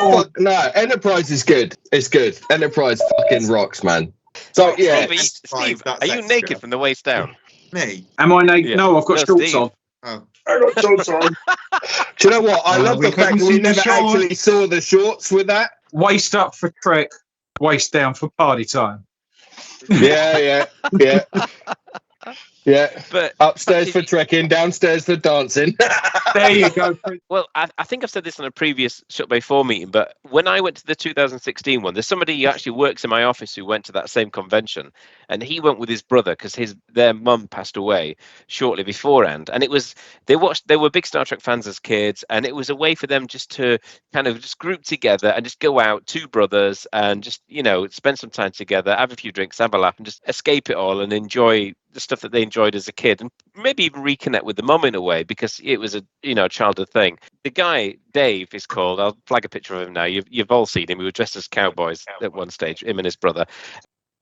Enterprise is good. It's good. Enterprise fucking rocks, man. So Steve, are you naked from the waist down? Me? Am I naked? Yeah. No, I've got shorts on. Oh. I got shorts on. Do you know what? I love the fact that we never actually saw the shorts with that. Waist up for Trek, waist down for party time. Yeah. But upstairs for trekking, downstairs for dancing. There you go. Well, I think I've said this on a previous Shut Bay 4 meeting, but when I went to the 2016 one, there's somebody who actually works in my office who went to that same convention, and he went with his brother because their mum passed away shortly beforehand, and they were big Star Trek fans as kids, and it was a way for them just to kind of just group together and just go out, two brothers, and just spend some time together, have a few drinks, have a laugh, and just escape it all and enjoy the stuff that they enjoyed as a kid, and maybe even reconnect with the mum in a way, because it was a childhood thing. The guy, Dave is called, I'll flag a picture of him now, you've all seen him. We were dressed as cowboys at one stage, him and his brother.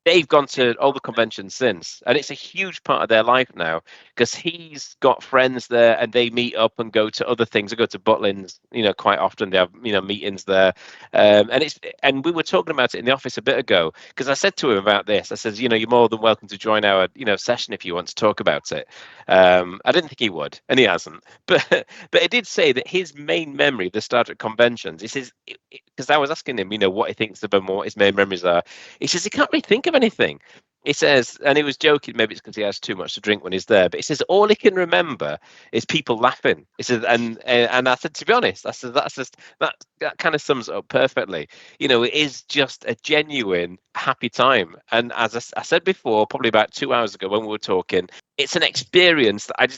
They've gone to all the conventions since, and it's a huge part of their life now, because he's got friends there and they meet up and go to other things. They go to Butlins, quite often. They have, meetings there. And we were talking about it in the office a bit ago, because I said to him about this. I said, you're more than welcome to join our, session if you want to talk about it. I didn't think he would, and he hasn't. But he did say that his main memory of the Star Trek conventions, he says, because I was asking him, what he thinks of them, what his main memories are. He says he can't really think of anything. He says, and he was joking, maybe it's because he has too much to drink when he's there, but he says all he can remember is people laughing. He says, and I said, to be honest, I said that kind of sums it up perfectly. It is just a genuine happy time. And as I said before, probably about 2 hours ago when we were talking, it's an experience that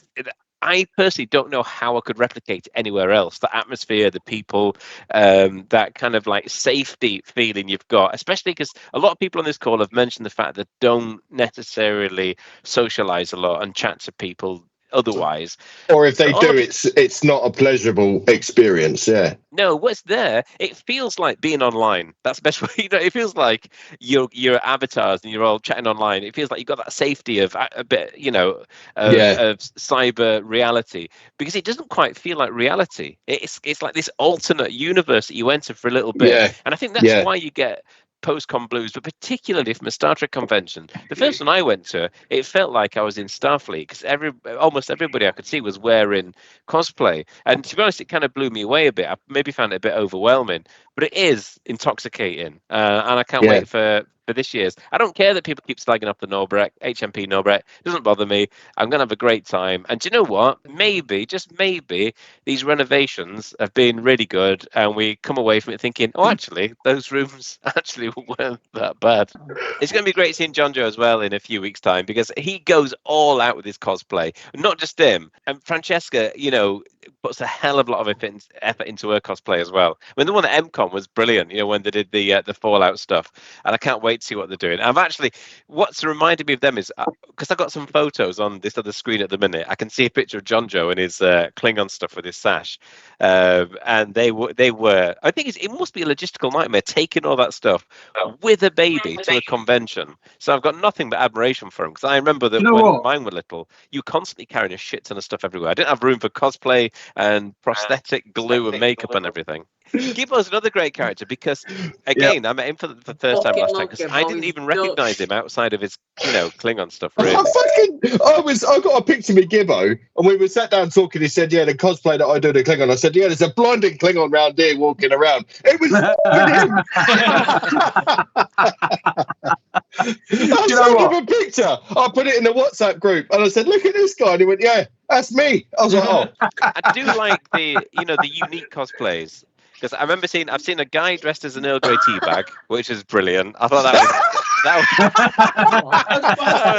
I personally don't know how I could replicate it anywhere else. The atmosphere, the people, that kind of like safety feeling you've got, especially because a lot of people on this call have mentioned the fact that don't necessarily socialize a lot and chat to people otherwise. Or if they do, it's not a pleasurable experience. Yeah. No, what's there? It feels like being online. That's the best way. It feels like your avatars and you're all chatting online. It feels like you've got that safety of a bit, of cyber reality, because it doesn't quite feel like reality. It's like this alternate universe that you enter for a little bit. Yeah. And I think that's why you get post-con blues, but particularly from a Star Trek convention. The first one I went to, it felt like I was in Starfleet, because almost everybody I could see was wearing cosplay, and to be honest, it kind of blew me away a bit. I maybe found it a bit overwhelming, but it is intoxicating, and I can't wait for this year's. I don't care that people keep slagging off the Norbreck, HMP Norbreck. It doesn't bother me. I'm going to have a great time. And do you know what? Maybe, just maybe, these renovations have been really good, and we come away from it thinking, oh, actually, those rooms actually weren't that bad. It's going to be great seeing John Joe as well in a few weeks' time, because he goes all out with his cosplay. Not just him. And Francesca, puts a hell of a lot of effort into her cosplay as well. I mean, the one at MCon was brilliant, when they did the Fallout stuff, and I can't wait to see what they're doing. What's reminded me of them is, because I got some photos on this other screen at the minute, I can see a picture of John Joe and his Klingon stuff with his sash, and they were, I think it must be a logistical nightmare taking all that stuff with a baby to a convention. So I've got nothing but admiration for him, because I remember that when mine were little, you constantly carrying a shit ton of stuff everywhere. I didn't have room for cosplay and prosthetic glue and makeup and everything. Gibbo's another great character because, again, I met him for the first time last time because I didn't even recognise him outside of his, Klingon stuff. Really, I got a picture of Gibbo, and we were sat down talking. He said, "Yeah, the cosplay that I do the Klingon." I said, "Yeah, there's a blinding Klingon round here walking around." It was him. I showed him a picture. I put it in the WhatsApp group, and I said, "Look at this guy." And he went, "Yeah, that's me." I was like, "Oh." I do like the unique cosplays. Because I remember I've seen a guy dressed as an Earl Grey tea bag, which is brilliant. I thought that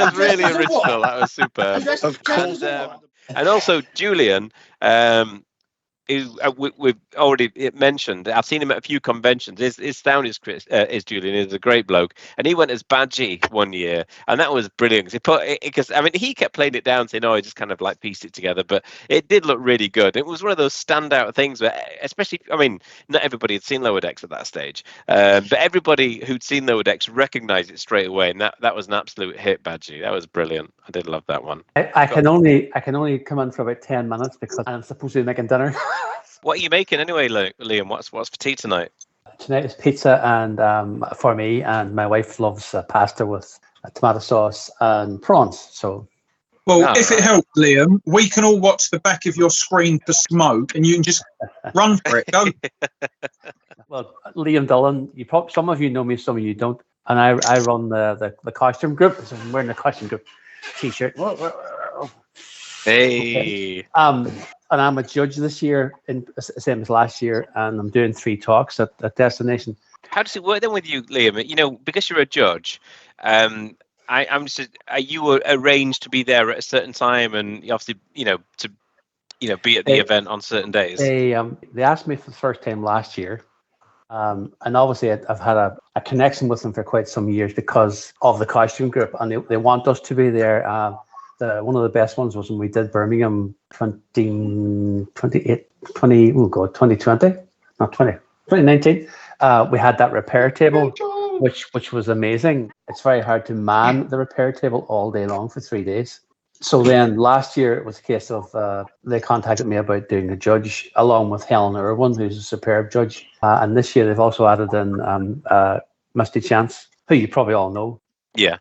was really original. That was superb. Of course. And also Julian, we've already mentioned. I've seen him at a few conventions. His sound is Julian. He's a great bloke, and he went as Badgie one year, and that was brilliant. Because he kept playing it down, saying, "Oh, he just kind of like pieced it together," but it did look really good. It was one of those standout things where, especially, not everybody had seen Lower Decks at that stage, but everybody who'd seen Lower Decks recognized it straight away, and that was an absolute hit. Badgie, that was brilliant. I did love that one. I can only come in for about 10 minutes because I'm supposed to be making dinner. What are you making anyway, Liam? What's for tea tonight? Tonight is pizza, and for me, and my wife loves pasta with tomato sauce and prawns. So, if it helps, Liam, we can all watch the back of your screen for smoke, and you can just run for it. Go. Well, Liam Dillon, some of you know me, some of you don't, and I run the costume group. So I'm wearing the costume group T-shirt. Hey. And I'm a judge this year, same as last year, and I'm doing 3 talks at Destination. How does it work then with you, Liam? Because you're a judge, I'm just. Are you arranged to be there at a certain time, and you obviously, to be at the event on certain days? They asked me for the first time last year, and obviously I've had a connection with them for quite some years because of the costume group, and they want us to be there. One of the best ones was when we did Birmingham 2019. We had that repair table, which was amazing. It's very hard to man the repair table all day long for 3 days. So then last year it was a case of they contacted me about doing a judge along with Helen Irwin, who's a superb judge. And this year they've also added in Misty Chance, who you probably all know. Yeah.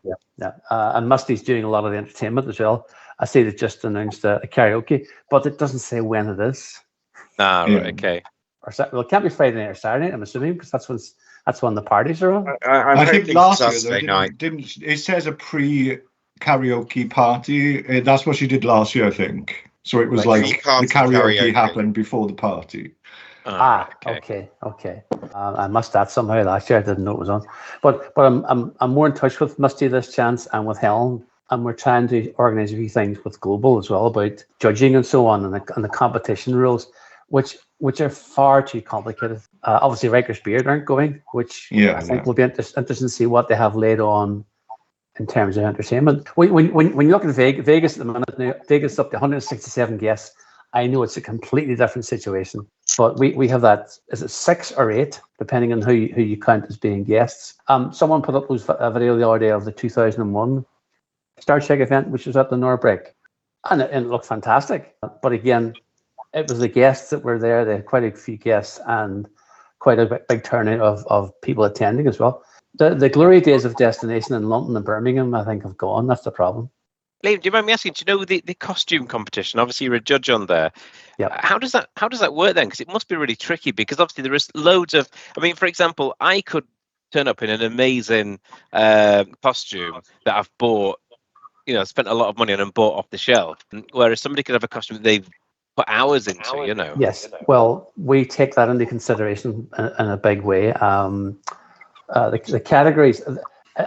And Musty's doing a lot of the entertainment as well. I see they just announced a karaoke, but it doesn't say when it is. Right, okay. Well, it can't be Friday night or Saturday night, I'm assuming, because that's when the parties are on. I think last year didn't it says a pre-karaoke party? That's what she did last year, I think. So it was like the karaoke happened before the party. Okay. I missed that somehow last year. I didn't know it was on. But I'm more in touch with Misty this chance and with Helen, and we're trying to organise a few things with Global as well about judging and so on, and the competition rules, which are far too complicated. Obviously, Rikers Beard aren't going, which I think will be interesting to see what they have laid on in terms of entertainment. When you look at Vegas at the minute, now, Vegas up to 167 guests. I know it's a completely different situation, but we have that. Is it 6 or 8, depending on who you count as being guests? Someone put up a video the other day of the 2001 Star Trek event, which was at the Norbreak, and it looked fantastic. But again, it was the guests that were there. They had quite a few guests and quite a big turnout of people attending as well. The glory days of Destination in London and Birmingham, I think, have gone. That's the problem. Liam, do you mind me asking? Do you know the costume competition? Obviously, you're a judge on there. Yeah. How does that work then? Because it must be really tricky. Because obviously there is loads of. For example, I could turn up in an amazing costume that I've bought. Spent a lot of money on and bought off the shelf. Whereas somebody could have a costume that they've put hours into. Yes. Well, we take that into consideration in a big way. The categories.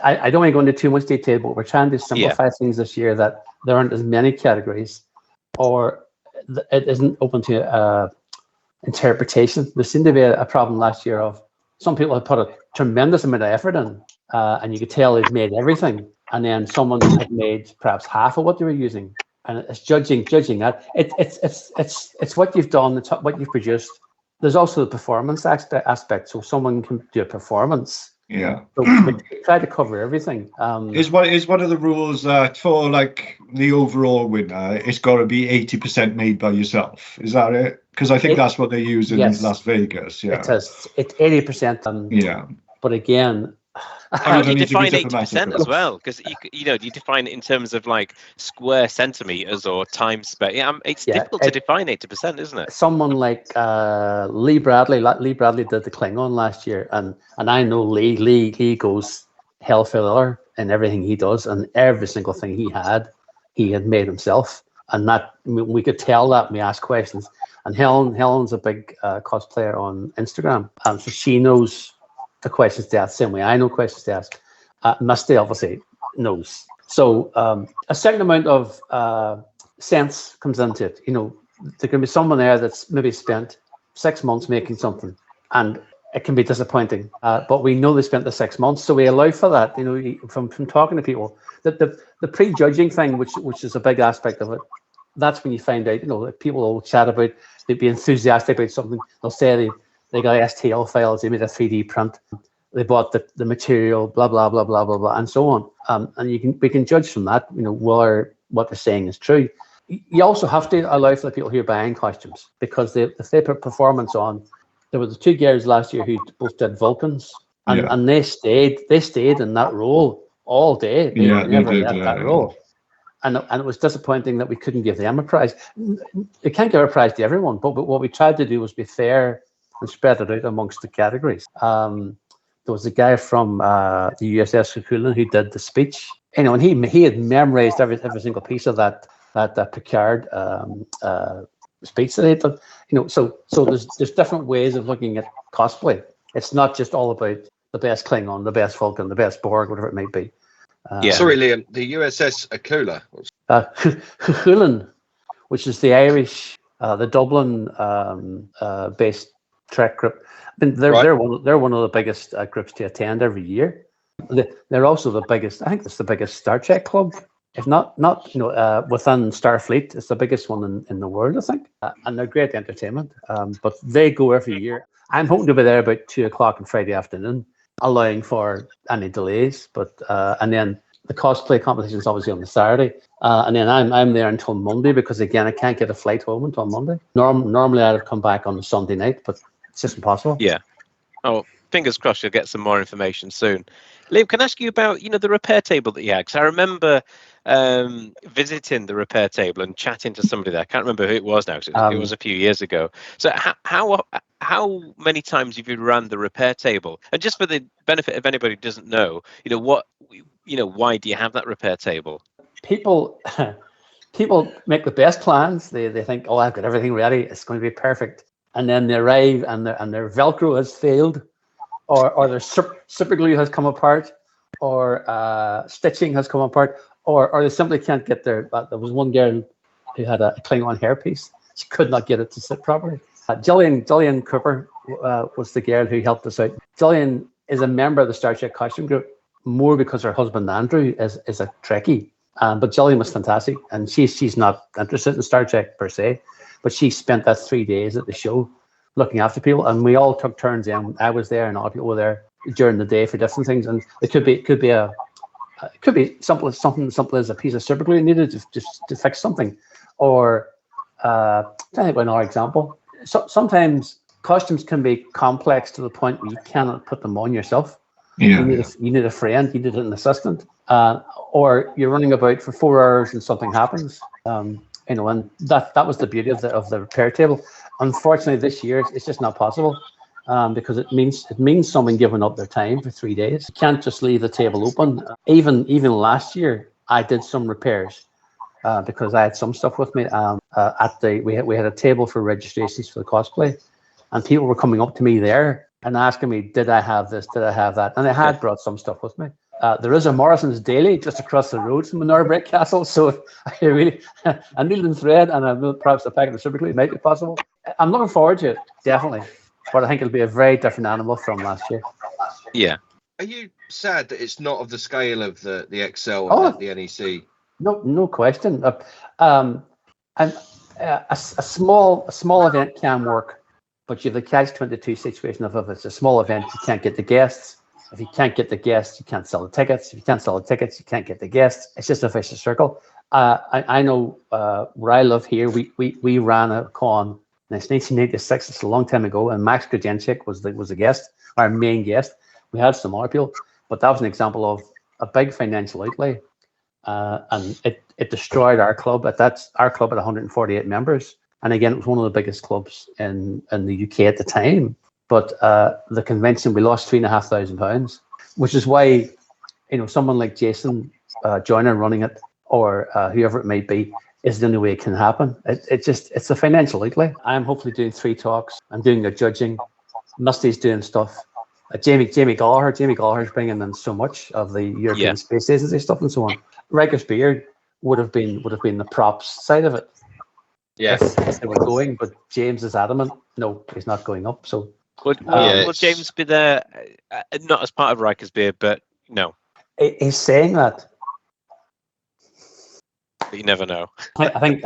I don't want to go into too much detail, but we're trying to simplify things this year that there aren't as many categories, or it isn't open to interpretation. There seemed to be a problem last year of some people had put a tremendous amount of effort in, and you could tell they'd made everything, and then someone had made perhaps half of what they were using, and it's judging that. It's what you've done, it's what you've produced. There's also the performance aspect, so someone can do a performance. Yeah. So we try to cover everything. Is one of the rules that for like the overall winner, it's got to be 80% made by yourself? Is that it? Because I think that's what they use in Las Vegas. Yeah, it is. It's 80%. Yeah. But again, how do you define 80% as well? Because you know, do you define it in terms of like square centimeters or time space? Yeah, it's difficult to define 80%, isn't it? Someone like Lee Bradley did the Klingon last year, and I know Lee goes hell for leather in everything he does, and every single thing he had made himself, and that we could tell that when we asked questions. And Helen's a big cosplayer on Instagram, so she knows the questions to ask, same way I know questions to ask. Misty obviously knows. So a certain amount of sense comes into it. You know, there can be someone there that's maybe spent 6 months making something, and it can be disappointing. But we know they spent the 6 months, so we allow for that. You know, from talking to people, that the prejudging thing, which is a big aspect of it. That's when you find out. You know, that people will chat about, they'd be enthusiastic about something. They'll say they got STL files, they made a 3D print, they bought the material, blah blah blah blah blah blah, and so on. And we can judge from that, you know, whether what they're saying is true. You also have to allow for the people who are buying costumes, because if they put performance on. There were the 2 girls last year who both did Vulcans, and they stayed in that role all day. They never left that role. And it was disappointing that we couldn't give them a prize. You can't give a prize to everyone, but what we tried to do was be fair and spread it out amongst the categories. There was a guy from the USS Hercules who did the speech, you know, and he had memorized every single piece of that Picard speech that he did. You know, so there's different ways of looking at cosplay. It's not just all about the best Klingon, the best Vulcan, the best Borg, whatever it may be. Sorry, Liam. The USS Akula. Hercules, which is the Irish, the Dublin based Trek group. I mean, they're one of the biggest groups to attend every year. They're also the biggest. I think it's the biggest Star Trek club. If not you know, within Starfleet, it's the biggest one in the world, I think. And they're great entertainment. But they go every year. I'm hoping to be there about 2:00 on Friday afternoon, allowing for any delays. But and then the cosplay competition is obviously on the Saturday, and then I'm there until Monday, because again I can't get a flight home until Monday. Normally I'd have come back on the Sunday night, but it's just impossible. Yeah. Oh, fingers crossed you'll get some more information soon. Liam, can I ask you about, you know, the repair table that you had? Because I remember visiting the repair table and chatting to somebody there. I can't remember who it was now, because it was a few years ago. So how many times have you run the repair table? And just for the benefit of anybody who doesn't know, why do you have that repair table? People make the best plans. They think, oh, I've got everything ready, it's going to be perfect. And then they arrive and their Velcro has failed, or their super glue has come apart, or stitching has come apart, or they simply can't get there was one girl who had a Klingon hairpiece. She could not get it to sit properly. Jillian Cooper was the girl who helped us out. Jillian is a member of the Star Trek costume group, more because her husband Andrew is a Trekkie. But Jillian was fantastic, and she's not interested in Star Trek per se, but she spent that 3 days at the show looking after people, and we all took turns in. I was there, and other people were there during the day for different things, and it could be something simple as a piece of super glue needed to fix something, or I think of another example. So sometimes costumes can be complex to the point where you cannot put them on yourself. You need a friend, you need an assistant, or you're running about for 4 hours and something happens. And that was the beauty of the repair table. Unfortunately, this year it's just not possible, because it means someone giving up their time for 3 days. You can't just leave the table open. Even last year, I did some repairs because I had some stuff with me. We had a table for registrations for the cosplay, and people were coming up to me there and asking me, did I have this? Did I have that? And I had brought some stuff with me. There is a Morrison's Daily just across the road from Norbreck Castle, so a needle and thread and perhaps a packet of super glue might be possible. I'm looking forward to it, definitely, but I think it'll be a very different animal from last year. Yeah. Are you sad that it's not of the scale of the XL and the NEC? No question. A small event can work, but you have the catch-22 situation of if it's a small event, you can't get the guests. If you can't get the guests, you can't sell the tickets. If you can't sell the tickets, you can't get the guests. It's just a vicious circle. I know where I live here, we ran a con And it's 1986. It's a long time ago, and Max Grudenchik was the guest, our main guest. We had some other people, but that was an example of a big financial outlay, and it destroyed our club. Our club had 148 members, and again, it was one of the biggest clubs in the UK at the time. But the convention, we lost £3,500, which is why, someone like Jason Joyner running it, or whoever it may be, is the only way it can happen. It's a financial outlay. I'm hopefully doing 3 talks. I'm doing the judging. Musty's doing stuff. Jamie Gallagher's bringing in so much of the European Space Agency stuff and so on. Riker's Beard would have been the props side of it. Yeah, if they were going, but James is adamant. No, he's not going up. So will James be there? Not as part of Riker's Beard, but no. He's saying that. But you never know. I think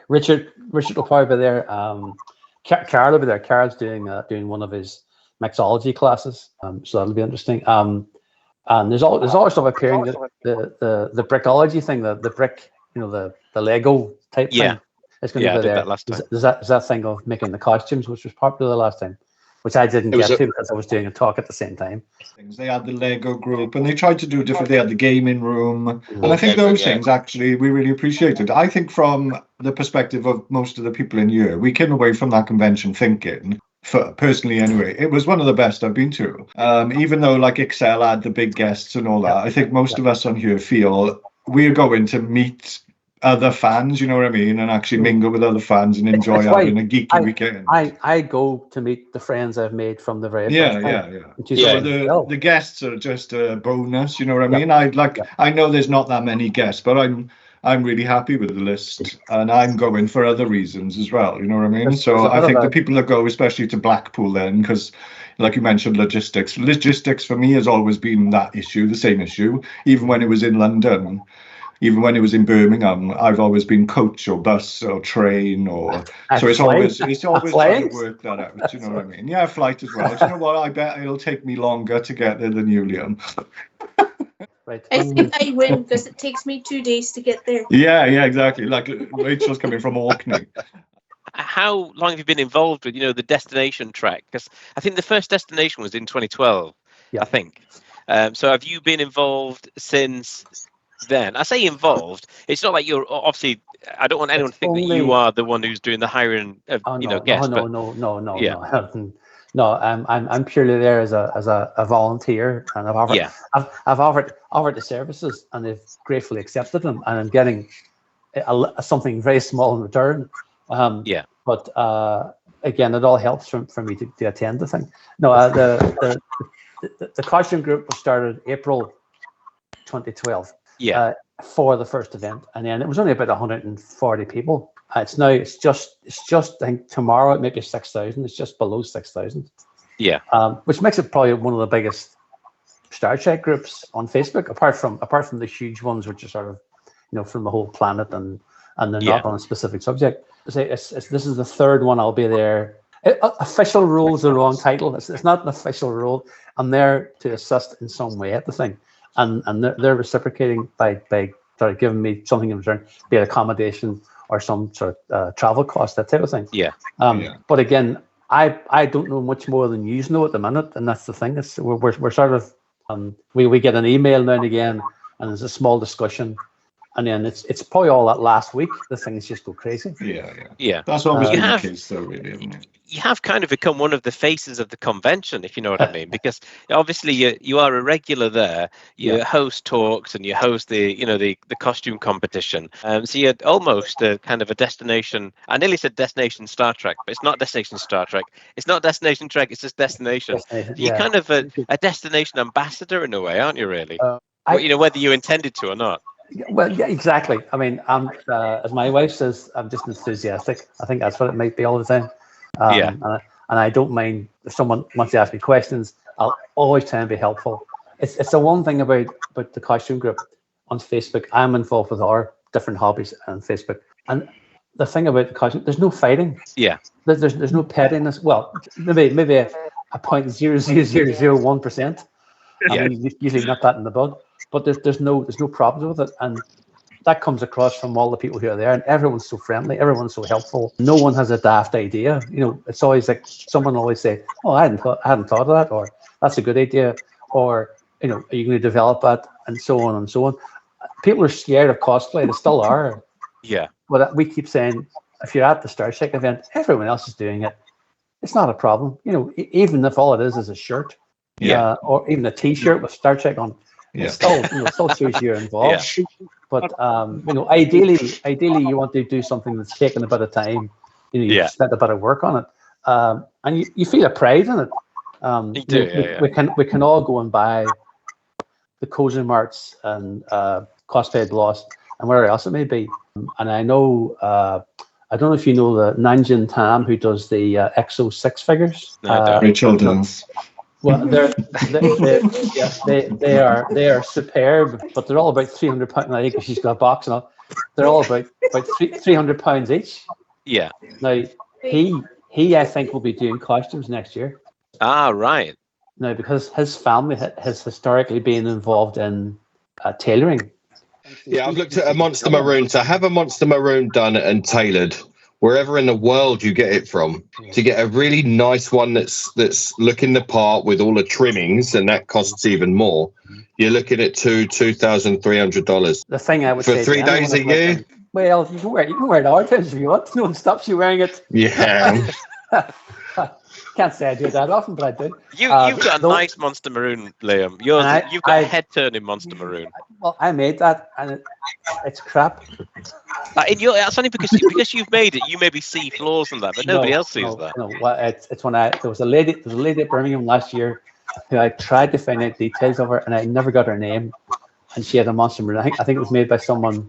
Richard will probably be there. Carl will be there. Carl's doing one of his mixology classes, so that'll be interesting. And there's all stuff appearing. The brickology thing, the brick, the Lego type thing. It's going to be there. There's that thing of making the costumes, which was popular the last time, which I didn't get to because I was doing a talk at the same time. They had the Lego group, and they tried to do different. They had the gaming room, and I think those things actually we really appreciated. I think from the perspective of most of the people in here, we came away from that convention thinking, personally anyway, it was one of the best I've been to. Even though like Excel had the big guests and all that, I think most of us on here feel we're going to meet other fans, you know what I mean, and actually mingle with other fans and enjoy having a geeky weekend. I go to meet the friends I've made from the very first time. So the guests are just a bonus, you know what I mean. I know there's not that many guests, but I'm really happy with the list, and I'm going for other reasons as well, you know what I mean. So I think the people that go, especially to Blackpool, then, because like you mentioned, logistics for me has always been the same issue, even when it was in London. Even when it was in Birmingham, I've always been coach or bus or train it's always trying to work that out. You know what I mean? Yeah, flight as well. Do you know what? I bet it'll take me longer to get there than you, Liam. Right. I think I win because it takes me 2 days to get there. Yeah, exactly. Like Rachel's coming from Orkney. How long have you been involved with, the destination trek? Because I think the first destination was in 2012. I think. So have you been involved since then? I say involved. It's not like you're obviously. I don't want anyone to think that you are the one who's doing the hiring of guests. No. No, I'm purely there as a volunteer, and I've offered the services, and they've gratefully accepted them, and I'm getting something very small in return. But again, it all helps for me to attend the thing. No, the costume group was started April 2012. For the first event, and then it was only about 140 people. It's just I think tomorrow it may be 6,000. It's just below 6,000. Which makes it probably one of the biggest Star Trek groups on Facebook, apart from the huge ones which are sort of from the whole planet and they're not on a specific subject. This is the third one I'll be there. Official role is the wrong title. It's not an official role. I'm there to assist in some way at the thing. And they're reciprocating by sort of giving me something in return, be it accommodation or some sort of travel cost, that type of thing. But again, I don't know much more than you know at the minute, and that's the thing. We're sort of we get an email now and again, and there's a small discussion, and then it's probably all that last week the things just go crazy. That's always been the case, though, really, isn't it? You have kind of become one of the faces of the convention, if you know what I mean, because obviously you are a regular there. You host talks and you host the costume competition. So you're almost a kind of a destination. I nearly said destination Star Trek, but it's not destination Star Trek. It's not destination Trek. It's just destination. You're kind of a destination ambassador in a way, aren't you? Really? Whether you intended to or not. Well, yeah, exactly. I mean, I'm as my wife says, I'm just enthusiastic. I think that's what it might be all the time. And I don't mind if someone wants to ask me questions. I'll always try and be helpful. It's the one thing about the costume group on Facebook. I'm involved with our different hobbies on Facebook, and the thing about the costume, there's no fighting. There's no pettiness. Well, maybe a 0.00001%. I mean, usually not that in the bug, but there's no problems with it, and that comes across from all the people who are there, and everyone's so friendly, everyone's so helpful. No one has a daft idea. It's always like someone will always say, "Oh, I hadn't thought of that," or "That's a good idea," or "Are you going to develop that?" and so on and so on. People are scared of cosplay. They still are. Yeah. But we keep saying, if you're at the Star Trek event, everyone else is doing it. It's not a problem. Even if all it is a shirt, or even a T-shirt with Star Trek on, it still shows you're involved. Yeah. But ideally, you want to do something that's taken a bit of time. You spent a bit of work on it, and you feel a pride in it. You do. We can all go and buy the Cozy Marts and Cosplay Gloss and wherever else it may be. And I know, I don't know if you know the Nanjin Tam who does the Exo 6 figures. Rachel does. Well, they are superb, but they're all about £300. I think she's got a box and all. They're all about £300 each. Yeah. Now he I think will be doing costumes next year. Ah, right. No, because his family has historically been involved in tailoring. Yeah, I've looked at a Monster Maroon. To have a Monster Maroon done and tailored, wherever in the world you get it from, to get a really nice one that's looking the part with all the trimmings, and that costs even more. You're looking at $2,300. The thing I would for say 3 days a year. Well, you can wear it all times if you want. No one stops you wearing it. Yeah. Can't say I do that often, but I do. You've got a nice Monster Maroon, Liam. You've got a head-turning Monster Maroon. Well, I made that, and it's crap. That's only because you've made it. You maybe see flaws in that, but nobody else sees that. No, well, it's when there was a lady at Birmingham last year who I tried to find out details of her, and I never got her name. And she had a Monster Maroon. I think it was made by someone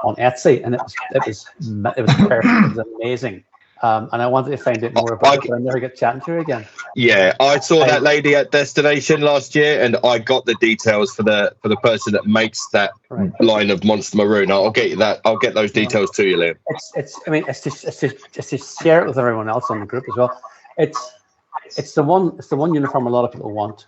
on Etsy, and it was perfect. It was amazing. And I wanted to find out more about it, but I never get chatting to her again. Yeah, I saw that lady at Destination last year, and I got the details for the person that makes that line of Monster Maroon. I'll get you that. I'll get those details to you, Liam. It's to share it with everyone else on the group as well. It's the one uniform a lot of people want,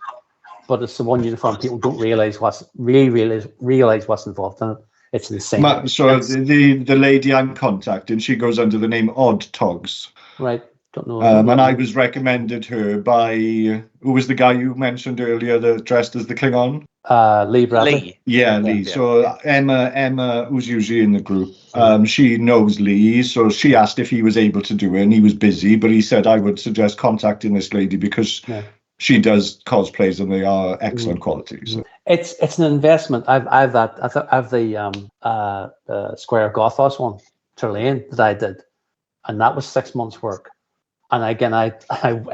but it's the one uniform people don't realize what's involved in it. It's insane. The lady I'm contacting, she goes under the name Odd Togs. Right. Don't know. And I was recommended her by, who was the guy you mentioned earlier that dressed as the Klingon? Lee Bradley. Yeah, Lee. Yeah. So Emma, who's usually in the group, she knows Lee. So she asked if he was able to do it, and he was busy. But he said I would suggest contacting this lady because she does cosplays and they are excellent quality. So. It's an investment. I've the Square of Gothos one, Terlane, that I did, and that was 6 months' work. And again, I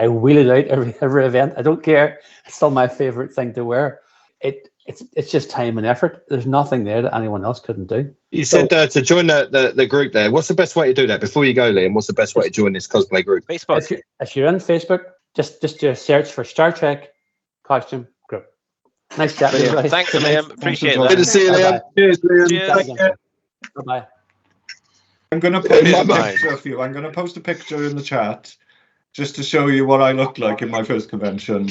wheel it out every event. I don't care. It's still my favorite thing to wear. It's just time and effort. There's nothing there that anyone else couldn't do. You said to join the group there. What's the best way to do that? Before you go, Liam, what's the best way to join this cosplay group? Facebook. If you're in Facebook, just do a search for Star Trek costume group. Nice chat, everybody. Thanks, Liam. Appreciate that. Good to see you, Liam. Cheers, Liam. Cheers. Bye-bye. I'm going to post a picture for you. I'm going to post a picture in the chat just to show you what I looked like in my first convention.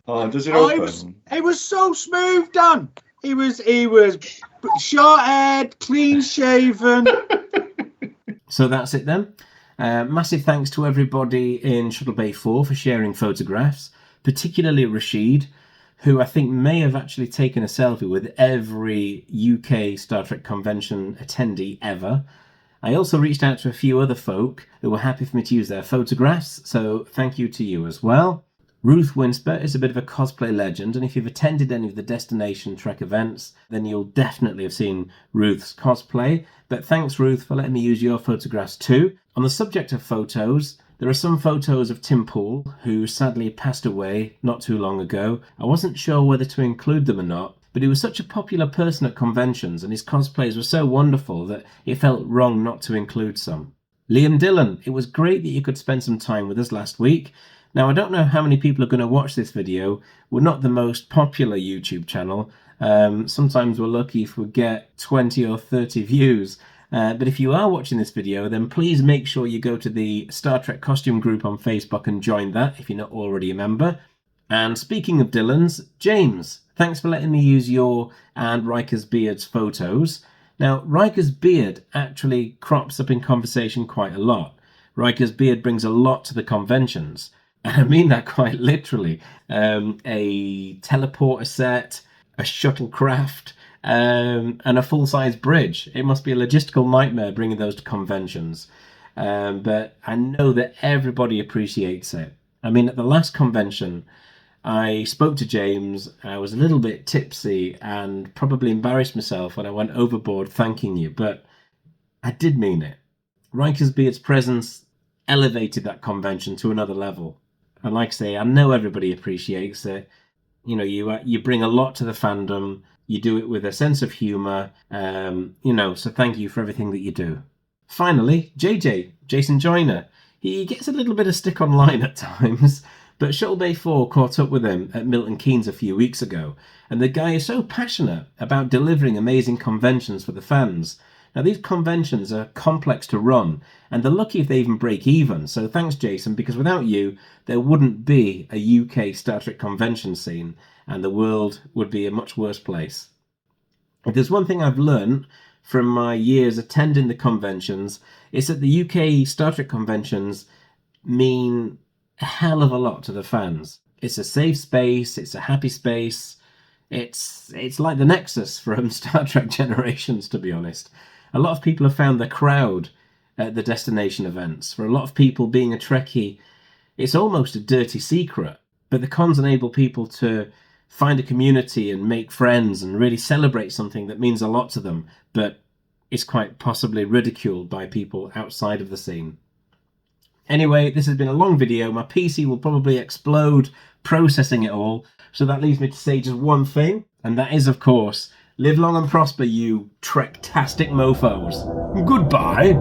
Oh, does it open? It was so smooth done. He was short-haired, clean-shaven. So that's it then. Massive thanks to everybody in Shuttle Bay 4 for sharing photographs, particularly Rashid, who I think may have actually taken a selfie with every UK Star Trek convention attendee ever. I also reached out to a few other folk who were happy for me to use their photographs, so thank you to you as well. Ruth Winsper is a bit of a cosplay legend, and if you've attended any of the Destination Trek events, then you'll definitely have seen Ruth's cosplay. But thanks, Ruth, for letting me use your photographs too. On the subject of photos, there are some photos of Tim Poole, who sadly passed away not too long ago. I wasn't sure whether to include them or not, but he was such a popular person at conventions and his cosplays were so wonderful that it felt wrong not to include some. Liam Dillon, it was great that you could spend some time with us last week. Now, I don't know how many people are going to watch this video. We're not the most popular YouTube channel. Sometimes we're lucky if we get 20 or 30 views. But if you are watching this video, then please make sure you go to the Star Trek costume group on Facebook and join that if you're not already a member. And speaking of Dillons, James, Thanks for letting me use your and Riker's beard's photos. Now, Riker's beard actually crops up in conversation quite a lot. Riker's beard brings a lot to the conventions, and I mean that quite literally. A teleporter set, a shuttlecraft, and a full-size bridge. It must be a logistical nightmare bringing those to conventions. But I know that everybody appreciates it. I mean, at the last convention, I spoke to James. I was a little bit tipsy and probably embarrassed myself when I went overboard thanking you, but I did mean it. Riker's Beard's presence elevated that convention to another level. And like I say, I know everybody appreciates it. You know, you bring a lot to the fandom. You do it with a sense of humour. So thank you for everything that you do. Finally, Jason Joyner. He gets a little bit of stick online at times, but Shuttle Bay 4 caught up with him at Milton Keynes a few weeks ago, and the guy is so passionate about delivering amazing conventions for the fans. Now, these conventions are complex to run, and they're lucky if they even break even, so thanks, Jason, because without you, there wouldn't be a UK Star Trek convention scene, and the world would be a much worse place. If there's one thing I've learned from my years attending the conventions, it's that the UK Star Trek conventions mean a hell of a lot to the fans. It's a safe space, it's a happy space, it's like the Nexus from Star Trek Generations, to be honest. A lot of people have found the crowd at the destination events. For a lot of people, being a Trekkie, it's almost a dirty secret, but the cons enable people to find a community and make friends and really celebrate something that means a lot to them, but is quite possibly ridiculed by people outside of the scene. Anyway, this has been a long video. My PC will probably explode processing it all, so that leaves me to say just one thing, and that is, of course, live long and prosper, you Trek-tastic mofos. Goodbye.